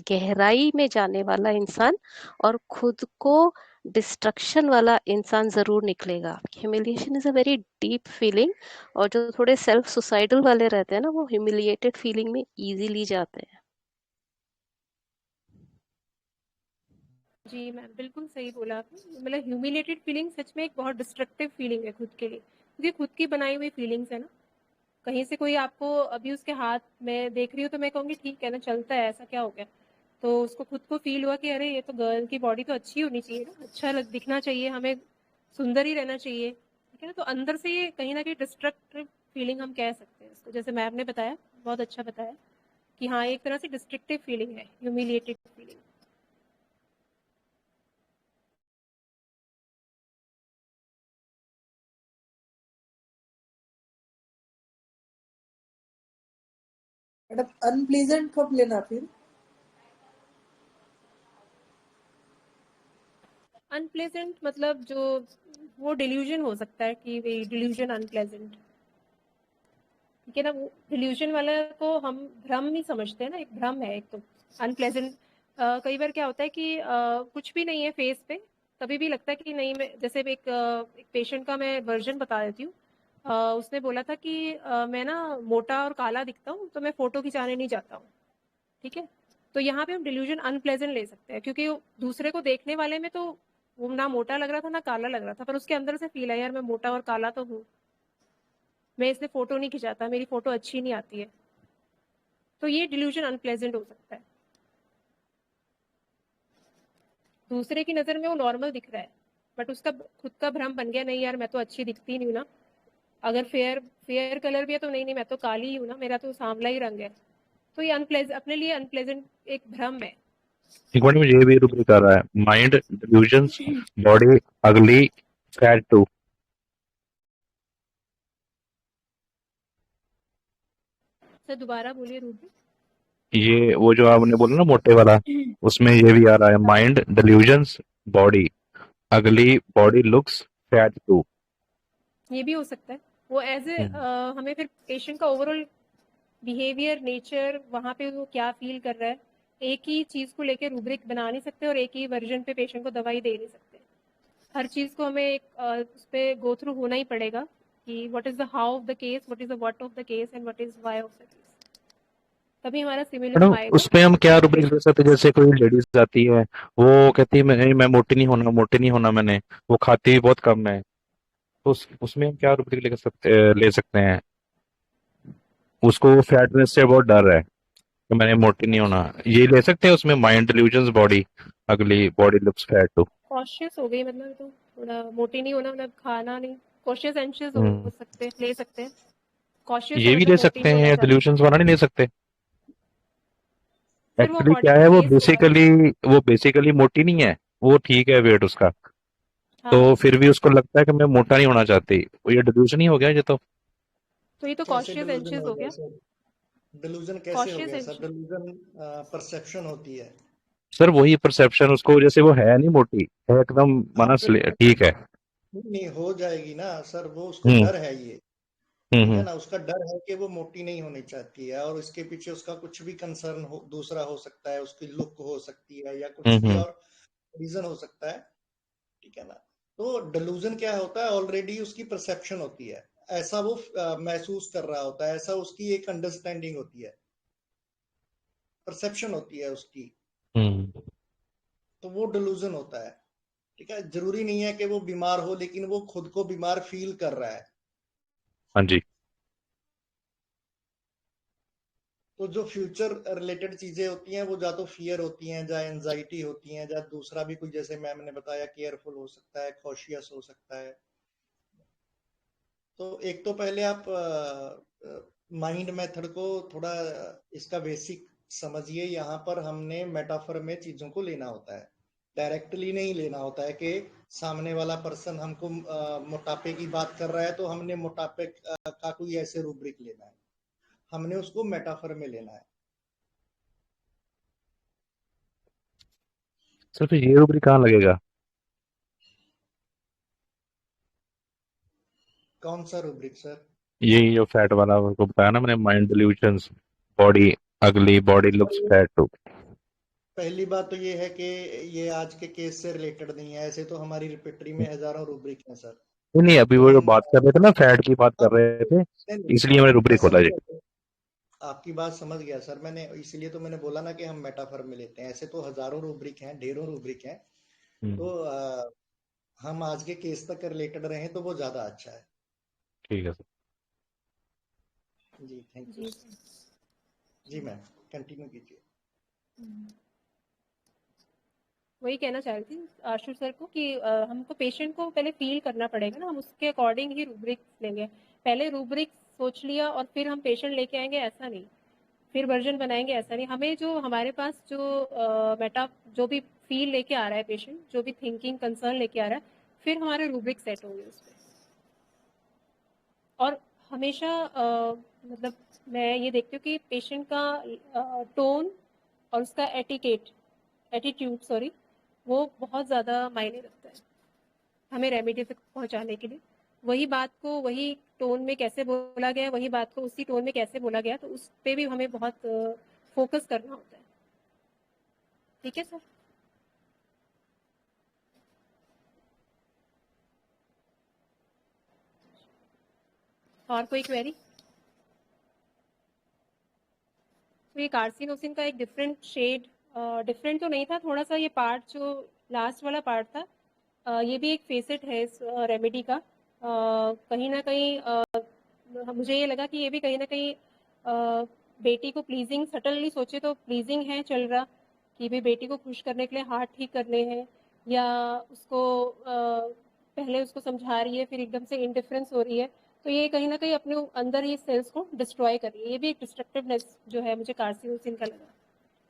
गहराई में जाने वाला इंसान और खुद को डिस्ट्रक्शन वाला इंसान जरूर निकलेगा। Humiliation is a very deep feeling, और जो थोड़े सेल्फ सुसाइडल वाले रहते हैं ना, वो ह्यूमिलिएटेड फीलिंग में इजीली जाते हैं। जी मैम, बिल्कुल सही बोला आपने, मतलब ह्यूमिलेटेड फीलिंग सच में एक बहुत डिस्ट्रक्टिव फीलिंग है खुद के लिए, क्योंकि खुद की बनाई हुई फीलिंग्स है ना। कहीं से कोई आपको अभी उसके हाथ में देख रही हूँ तो मैं कहूँगी ठीक है ना, चलता है, ऐसा क्या हो गया, तो उसको खुद को फील हुआ कि अरे ये तो गर्ल की बॉडी तो अच्छी होनी चाहिए ना, अच्छा दिखना चाहिए, हमें सुंदर ही रहना चाहिए, ठीक है ना, तो अंदर से ये कहीं ना कहीं डिस्ट्रक्टिव फीलिंग हम कह सकते हैं इसको, जैसे मैम ने बताया, बहुत अच्छा बताया कि हाँ एक तरह से डिस्ट्रक्टिव फीलिंग है, ह्यूमिलिएटेड फीलिंग। मैडम अनप्लीजेंट कब लेना फिर? अनप्लेजेंट मतलब जो वो डिल्यूजन हो सकता है कि वे डिल्यूजन अनप्लेजेंट, ठीक है ना, वो डिल्यूजन वाला को हम भ्रम नहीं समझते हैं ना, एक भ्रम है एक तो अनप्लेजेंट। कई बार क्या होता है कि कुछ भी नहीं है फेस पे, तभी भी लगता है कि नहीं, मैं जैसे एक पेशेंट का मैं वर्जन बता देती हूँ, उसने बोला था कि मैं ना मोटा और काला दिखता हूँ तो मैं फोटो खिंचाने नहीं जाता हूँ, ठीक है, तो यहाँ पे हम डिल्यूजन अनप्लेजेंट ले सकते हैं, क्योंकि दूसरे को देखने वाले में तो वो ना मोटा लग रहा था ना काला लग रहा था, पर उसके अंदर से फील है यार मैं मोटा और काला तो हूँ, मैं इसलिए फोटो नहीं खिंचाता, मेरी फोटो अच्छी नहीं आती है, तो ये डिल्यूजन अनप्लेजेंट हो सकता है। दूसरे की नज़र में वो नॉर्मल दिख रहा है, बट उसका खुद का भ्रम बन गया, नहीं यार मैं तो अच्छी दिखती नहीं हूँ ना, अगर फेयर कलर भी है तो नहीं मैं तो काली ही हूँ ना, मेरा तो सांवला ही रंग है, तो ये अपने लिए अनप्लेजेंट एक भ्रम है। एक मिनट में ये भी रुब्रिक आ रहा है, माइंड डिल्यूजन्स बॉडी अगली फैट टू। सर दोबारा बोलिए रूबी। ये वो जो आपने बोला ना मोटे वाला, उसमें ये भी आ रहा है, mind delusions body ugly body looks fat to. ये भी हो सकता है, वो एज ए हमें फिर पेशेंट का ओवरऑल बिहेवियर नेचर वहाँ पे वो क्या फील कर रहा है, एक ही चीज़ को लेकर रूब्रिक बना नहीं सकते और एक ही वर्जन पे पेशेंट को दवाई दे नहीं सकते, हर चीज़ को हमें एक उस पर गो थ्रू होना ही पड़ेगा कि what is the how of the case, what is the what of the case and what is why of the case. तभी हमारा मैडम सिमुलैंस आएगा। उसमें हम क्या रुब्रिक दे सकते हैं? जैसे कोई लेडीज आती है, वो कहती है मैं मोटी नहीं होना, मोटी नहीं होना, मैंने वो खाती भी बहुत कम है, तो उसमें हम क्या रुब्रिक ले सकते हैं? उसको फैटनेस से बहुत डर है कि मैंने मोटी नहीं होना, ये ले सकते हैं उसमें? Mind delusions, body ugly, body looks fat too. Conscious हो गई, मतलब तो थोड़ा मोटी नहीं होना, मतलब खाना नहीं, कॉशियस एंशियस हो हम्म, सकते हैं, ले सकते हैं। कॉशियस है ये भी मतलब ले मोटी सकते नहीं होना हैं, चाहती, डिल्यूजन्स वाला नहीं ले सकते? फिर वो एक्चुअली क्या अकॉर्डिंग है, टू केस होगा। वो बेसिकली मोटी नहीं है, वो ठीक है वेट उसका, हाँ तो फिर भी उसको लगता है कि मैं मोटा नहीं होना चाहती, वो ये डिल्यूजन ही हो गया ये तो। तो ये तो कैसे कॉशियस डिलूजन एंशियस हो हो गया गया। सर? डिलूजन कैसे हो कॉशियस गया सर? एंशियस, डिलूजन परसेप्शन होती है। सर वही परसेप्शन, उसको जैसे वो है नहीं मोटी, है एकदम हाँ मनस फिर ठीक है। नहीं हो जाएगी ना सर, वो उसको हम्म डर है ये, ठीक है हम्म ना, उसका डर है कि वो मोटी नहीं होनी चाहती है, और इसके पीछे उसका कुछ भी कंसर्न हो दूसरा हो सकता है, उसकी लुक हो सकती है या कुछ भी हम्म और रीजन हो सकता है, ठीक है ना। तो डिलूजन क्या होता है, ऑलरेडी उसकी परसेप्शन होती है, ऐसा वो महसूस कर रहा होता है, ऐसा उसकी एक अंडरस्टैंडिंग होती है, परसेप्शन होती है उसकी, हम्म। तो वो डिलूजन होता है। ठीक है, जरूरी नहीं है कि वो बीमार हो, लेकिन वो खुद को बीमार फील कर रहा है। हाँ जी। तो जो फ्यूचर रिलेटेड चीजें होती हैं, वो या तो फियर होती हैं, या एंजाइटी होती हैं, या दूसरा भी कुछ, जैसे मैम ने बताया, केयरफुल हो सकता है, कॉशियस हो सकता है। तो एक तो पहले आप माइंड मेथड को थोड़ा इसका बेसिक समझिए। यहाँ पर हमने मेटाफर में चीजों को लेना होता है, डायरेक्टली नहीं लेना होता है कि सामने वाला पर्सन हमको मोटापे की बात कर रहा है तो हमने मोटापे का कोई ऐसे रूब्रिक लेना है, हमने उसको मेटाफर में लेना है। सर फिर ये रूब्रिक कहाँ लगेगा? कौन सा रूब्रिक सर? यही जो फैट वाला को बताया ना मैंने, mind delusions, body ugly, body looks fat to. पहली बात तो ये है कि ये आज के केस से रिलेटेड नहीं है, ऐसे तो हमारी रिपेटरी में हजारों रूब्रिक हैं सर। नहीं नहीं, अभी तो वो जो हम बात कर रहे थे ना, फैट की बात कर रहे थे, नहीं, इसलिए मैंने रूब्रिक मैं खोला समझ जी। गया सर, आपकी बात समझ गया सर मैंने, इसलिए तो मैंने बोला ना कि हम मेटाफर में लेते हैं, ऐसे तो हजारों रूब्रिक हैं, ढेरों रूब्रिक हैं। तो हम आज के केस तक रिलेटेड रहें तो वो ज्यादा अच्छा है। ठीक है सर। जी थैंक यू जी सर। जी मैम कंटिन्यू कीजिए। वही कहना चाह रही थी आशु सर को कि हमको पेशेंट को पहले फील करना पड़ेगा ना, हम उसके अकॉर्डिंग ही रूब्रिक लेंगे। पहले रूब्रिक सोच लिया और फिर हम पेशेंट लेके आएंगे, ऐसा नहीं, फिर वर्जन बनाएंगे, ऐसा नहीं। हमें जो हमारे पास जो मेटा जो भी फील लेके आ रहा है पेशेंट, जो भी थिंकिंग कंसर्न लेके आ रहा है, फिर हमारे रूब्रिक सेट होंगे उस पर। और हमेशा मतलब मैं ये देखती हूँ कि पेशेंट का टोन और उसका एटीट्यूड सॉरी, वो बहुत ज़्यादा मायने रखता है हमें रेमेडी तक पहुंचाने के लिए। वही बात को वही टोन में कैसे बोला गया है, वही बात को उसी टोन में कैसे बोला गया, तो उस पे भी हमें बहुत फोकस करना होता है। ठीक है सर। और कोई क्वेरी? तो ये कार्सिनोसिन का एक डिफरेंट शेड, डिफरेंट तो नहीं था, थोड़ा सा ये पार्ट जो लास्ट वाला पार्ट था, ये भी एक फेसेट है इस रेमेडी का। कहीं ना कहीं मुझे ये लगा कि ये भी कहीं ना कहीं बेटी को प्लीजिंग, सटनली सोचे तो प्लीजिंग है चल रहा, कि भाई बेटी को खुश करने के लिए हाथ ठीक करने हैं, या उसको पहले उसको समझा रही है फिर एकदम से इंडिफरेंस हो रही है, तो ये कहीं ना कहीं अपने अंदर ये सेल्स को डिस्ट्रॉय कर रही है। ये भी एक डिस्ट्रक्टिवनेस जो है मुझे कार्सिनोसिन का लगा।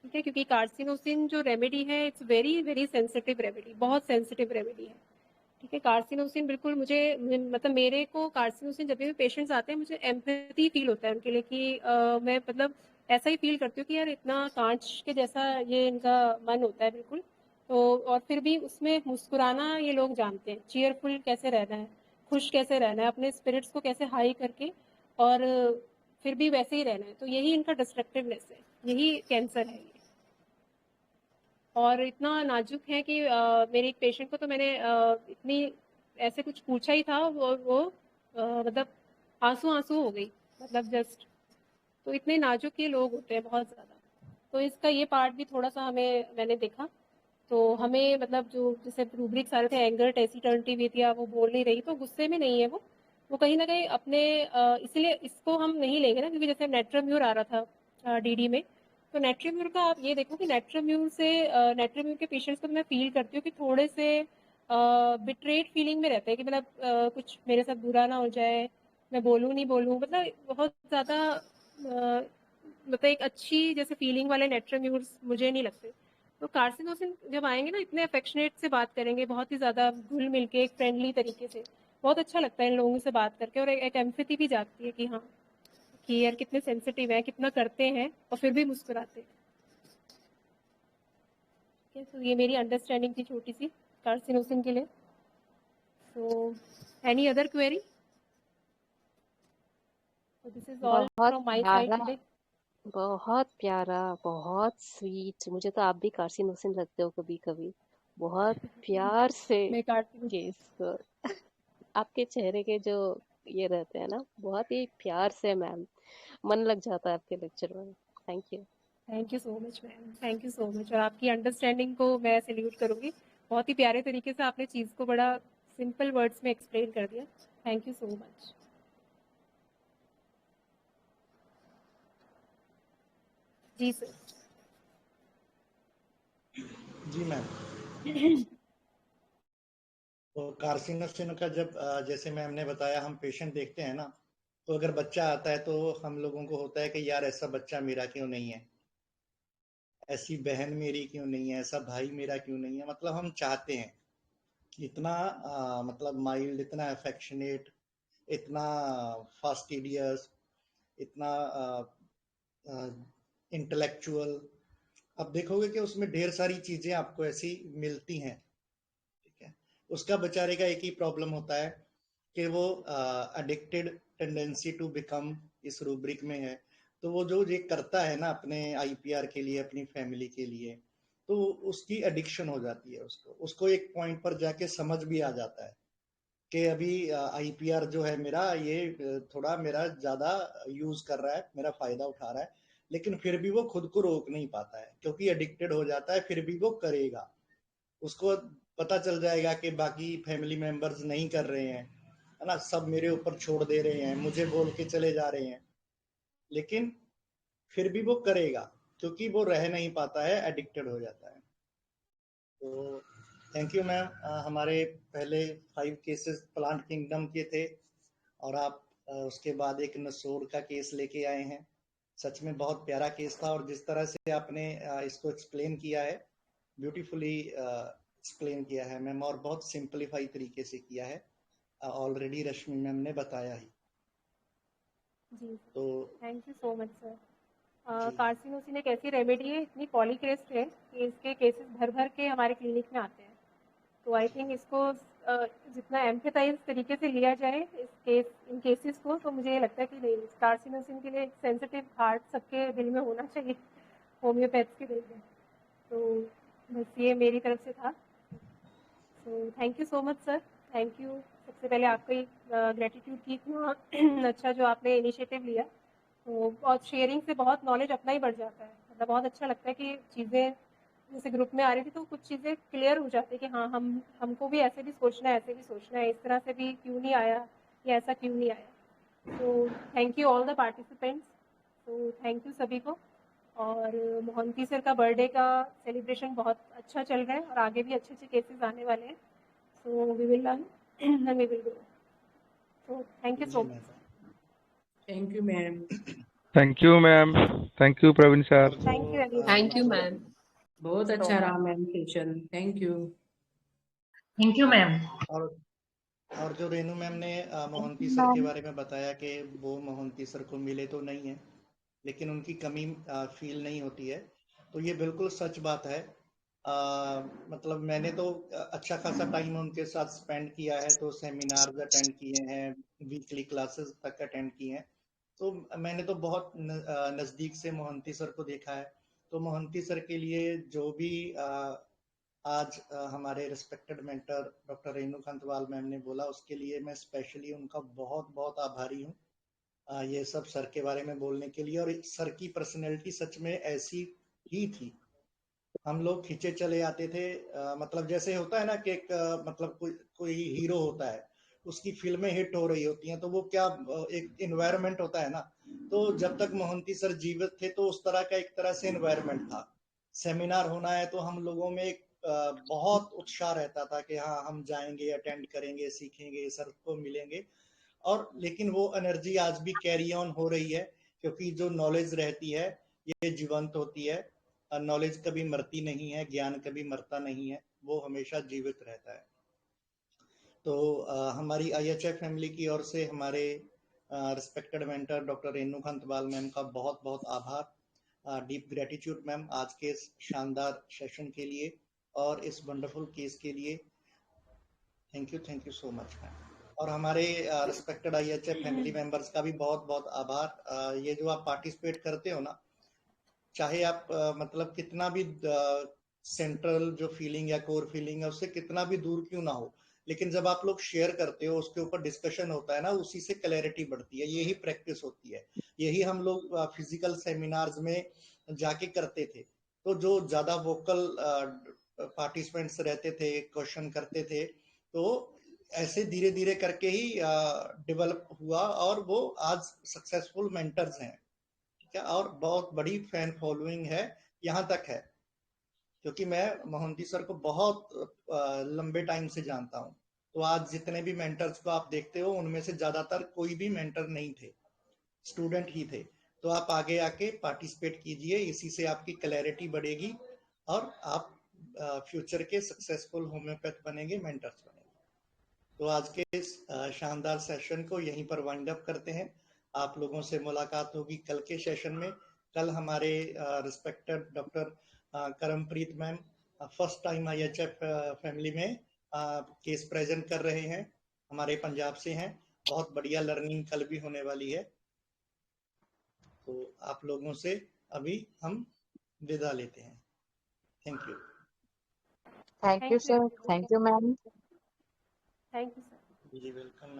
ठीक है, क्योंकि कार्सिनोसिन जो रेमेडी है, it's very very sensitive remedy, बहुत सेंसिटिव रेमेडी है। ठीक है, कार्सिनोसिन बिल्कुल मतलब मेरे को कार्सिनोसिन जब भी पेशेंट्स आते हैं, मुझे एम्पैथी फील होता है उनके लिए कि मैं मतलब ऐसा ही फील करती हूँ कि यार इतना कांच के जैसा ये इनका मन होता है बिल्कुल। तो और फिर भी उसमें मुस्कुराना ये लोग जानते हैं, चीयरफुल कैसे रहना है, खुश कैसे रहना है, अपने स्पिरिट्स को कैसे हाई करके, और फिर भी वैसे ही रहना है। तो यही इनका डिस्ट्रक्टिवनेस है, यही कैंसर है ये। और इतना नाजुक है कि मेरे एक पेशेंट को तो मैंने इतनी ऐसे कुछ पूछा ही था, वो मतलब आंसू आंसू हो गई, मतलब जस्ट। तो इतने नाजुक ये लोग होते हैं बहुत ज़्यादा। तो इसका ये पार्ट भी थोड़ा सा मैंने देखा, तो हमें मतलब जो जैसे रूब्रिक्स आ रहे थे एंगर, टेसिटर्निटी, वो बोल नहीं रही, तो गुस्से में नहीं है वो कहीं ना कहीं अपने इसलिए इसको हम नहीं लेंगे ना, क्योंकि जैसे नेट्रोम्यूर आ रहा था डीडी में, तो नेट्रोम्यूर का आप ये देखो कि नेट्रोम्यूर के पेशेंट्स को तो मैं फील करती हूँ कि थोड़े से बिट्रेड फीलिंग में रहते हैं कि मतलब कुछ मेरे साथ बुरा ना हो जाए, मैं बोलूँ नहीं बोलूँ, मतलब बहुत ज़्यादा मतलब एक अच्छी जैसे फीलिंग वाले नेट्रोम्यूर्स मुझे नहीं लगते। तो कार्सिनोसिन जब आएंगे ना, इतने अफेक्शनेट से बात करेंगे, बहुत ही ज़्यादा घुल मिल के एक फ्रेंडली तरीके से, बहुत अच्छा लगता है इन लोगों से बात करके, और एक एम्पैथी भी जागती है कि हाँ कि यार कितने सेंसिटिव है, कितना करते हैं और फिर भी मुस्कुराते हैं। ठीक है, तो ये मेरी अंडरस्टैंडिंग थी छोटी सी कार्सिनोसिन के लिए। तो any other query? This is all बहुत फ्रॉम माय साइड प्यारा, टुडे। बहुत प्यारा, बहुत स्वीट। मुझे तो आप भी कार्सिनोसिन लगते हो कभी कभी। बहुत प्यार से मैं काटती हूँ। केस को आपके चेहरे के जो ये रहते हैं ना, बहुत ही प्यार से मैम, मन लग जाता है आपके लेक्चर में। Thank you. Thank you so much ma'am, thank you so much. और आपकी अंडरस्टैंडिंग को मैं सैल्यूट करूंगी, बहुत ही प्यारे तरीके से आपने चीज़ को बड़ा सिंपल वर्ड्स में एक्सप्लेन कर दिया। Thank you so much. जी सर। जी मैम। तो कार्सिनोसिन का जब जैसे मैम ने बताया, हम पेशेंट देखते हैं ना, तो अगर बच्चा आता है तो हम लोगों को होता है कि यार ऐसा बच्चा मेरा क्यों नहीं है, ऐसी बहन मेरी क्यों नहीं है, ऐसा भाई मेरा क्यों नहीं है। मतलब हम चाहते हैं इतना मतलब माइल्ड, इतना अफेक्शनेट, इतना फास्टिडियस, इतना इंटेलेक्चुअल। अब देखोगे कि उसमें ढेर सारी चीजें आपको ऐसी मिलती हैं। ठीक है, उसका बेचारे का एक ही प्रॉब्लम होता है कि वो एडिक्टेड टेंडेंसी टू बिकम इस रूब्रिक में है। तो वो जो ये करता है ना अपने आईपीआर के लिए, अपनी फैमिली के लिए, तो उसकी एडिक्शन हो जाती है। उसको एक पॉइंट पर जाके समझ भी आ जाता है कि अभी आईपीआर जो है मेरा, ये थोड़ा मेरा ज्यादा यूज कर रहा है, मेरा फायदा उठा रहा है। लेकिन फिर भी वो खुद को रोक नहीं पाता है, क्योंकि एडिक्टेड हो जाता है, फिर भी वो करेगा। उसको पता चल जाएगा कि बाकी फैमिली मेंबर्स नहीं कर रहे हैं, है ना, सब मेरे ऊपर छोड़ दे रहे हैं, मुझे बोल के चले जा रहे हैं, लेकिन फिर भी वो करेगा, क्योंकि वो रह नहीं पाता है, एडिक्टेड हो जाता है। तो थैंक यू मैम। हमारे पहले 5 केसेस प्लांट किंगडम के थे, और आप उसके बाद एक नसोर का केस लेके आए हैं। सच में बहुत प्यारा केस था, और जिस तरह से आपने इसको एक्सप्लेन किया है, ब्यूटीफुली एक्सप्लेन किया है मैम, और बहुत सिंपलीफाई तरीके से किया है, ऑलरेडी रश्मि मैम ने बताया ही। जी तो thank you so much sir. Carcinosin एक ऐसी रेमेडी है, इतनी पॉलीक्रेस्ट है कि इसके केसेस भर भर के हमारे क्लिनिक में आते हैं। तो आई थिंक इसको जितना एम्फेसाइज तरीके से लिया जाए इन केसेस को, तो मुझे ये लगता है कि नहीं, कार्सिनोसिन के लिए एक सेंसिटिव हार्ट सबके दिल में होना चाहिए, होम्योपैथ्स के दिल में। तो बस ये मेरी तरफ से था। सो thank you so much sir, thank you. सबसे पहले आपका ही ग्रेटिट्यूड की इतना अच्छा जो आपने इनिशिएटिव लिया, तो और शेयरिंग से बहुत नॉलेज अपना ही बढ़ जाता है। मतलब बहुत अच्छा लगता है कि चीज़ें जैसे ग्रुप में आ रही थी तो कुछ चीज़ें क्लियर हो जाती है कि हाँ हमको भी ऐसे भी सोचना है, ऐसे भी सोचना है, इस तरह से भी क्यों नहीं आया या ऐसा क्यों नहीं आया। तो thank you all the participants. तो थैंक यू सभी को। और मोहंती सर का बर्थडे का सेलिब्रेशन बहुत अच्छा चल रहा है, और आगे भी अच्छे अच्छे केसेस आने वाले हैं। So we will learn and we will grow. So thank you so much. Thank you ma'am. Thank you ma'am, thank you Praveen sir. Thank you everyone. Thank you ma'am, बहुत अच्छा रहा ma'am session. Thank you. Thank you ma'am. और जो Renu ma'am ने Mohanty sir के बारे में बताया कि वो मोहंती सर को मिले तो नहीं है, लेकिन उनकी कमी फील नहीं होती है, तो ये बिल्कुल सच बात है। मतलब मैंने तो अच्छा खासा टाइम उनके साथ स्पेंड किया है, तो सेमिनार्स अटेंड किए हैं, वीकली क्लासेस तक अटेंड किए हैं, तो मैंने तो बहुत नज़दीक से मोहंती सर को देखा है। तो मोहंती सर के लिए जो भी आज हमारे respected mentor doctor Renu Khantwal ma'am ने बोला, उसके लिए मैं स्पेशली उनका बहुत बहुत आभारी हूँ। ये सब सर के बारे में बोलने के लिए। और सर की पर्सनैलिटी सच में ऐसी ही थी। हम लोग खींचे चले आते थे, मतलब जैसे होता है ना कि एक मतलब कोई हीरो होता है, उसकी फिल्में हिट हो रही होती हैं, तो वो क्या एक एनवायरनमेंट होता है ना। तो जब तक मोहंती सर जीवित थे तो उस तरह का एक तरह से एनवायरनमेंट था। सेमिनार होना है तो हम लोगों में एक बहुत उत्साह रहता था कि हाँ हम जाएंगे, अटेंड करेंगे, सीखेंगे, सर को मिलेंगे। और लेकिन वो एनर्जी आज भी कैरी ऑन हो रही है, क्योंकि जो नॉलेज रहती है ये जीवंत होती है। नॉलेज कभी मरती नहीं है, ज्ञान कभी मरता नहीं है, वो हमेशा जीवित रहता है। तो हमारी IHF फैमिली की ओर से हमारे respected mentor doctor Renu Khantwal ma'am का बहुत बहुत आभार, डीप ग्रेटिट्यूड मैम, आज के इस शानदार सेशन के लिए और इस वंडरफुल केस के लिए। Thank you so much ma'am. और हमारे रिस्पेक्टेड IHF फैमिली मेंबर्स का भी बहुत बहुत आभार। ये जो आप पार्टिसिपेट करते हो ना, चाहे आप मतलब कितना भी सेंट्रल जो फीलिंग या कोर फीलिंग है उससे कितना भी दूर क्यों ना हो, लेकिन जब आप लोग शेयर करते हो, उसके ऊपर डिस्कशन होता है ना, उसी से क्लैरिटी बढ़ती है। यही प्रैक्टिस होती है, यही हम लोग फिजिकल सेमिनार्स में जाके करते थे। तो जो ज्यादा वोकल पार्टिसिपेंट्स रहते थे, क्वेश्चन करते थे, तो ऐसे धीरे धीरे करके ही डेवलप हुआ और वो आज सक्सेसफुल मेंटर्स हैं। ठीक है, और बहुत बड़ी फैन फॉलोइंग है, यहाँ तक है क्योंकि मैं मोहंती सर को बहुत लंबे टाइम से जानता हूँ। तो आज जितने भी मेंटर्स को आप देखते हो उनमें से ज्यादातर कोई भी मेंटर नहीं थे, स्टूडेंट ही थे। तो आप आगे आके पार्टिसिपेट कीजिए, इसी से आपकी क्लैरिटी बढ़ेगी और आप फ्यूचर के सक्सेसफुल होम्योपैथ बनेंगे, मेंटर्स बनेंगे। तो आज के इस शानदार सेशन को यहीं पर वाइंड अप करते हैं। आप लोगों से मुलाकात होगी कल के सेशन में। कल हमारे respected doctor Karampreet ma'am first time IHF family में केस प्रेजेंट कर रहे हैं, हमारे पंजाब से हैं। बहुत बढ़िया लर्निंग कल भी होने वाली है। तो आप लोगों से अभी हम विदा लेते हैं। Thank you. Thank you sir, thank you ma'am. Thank you sir. जी वेलकम।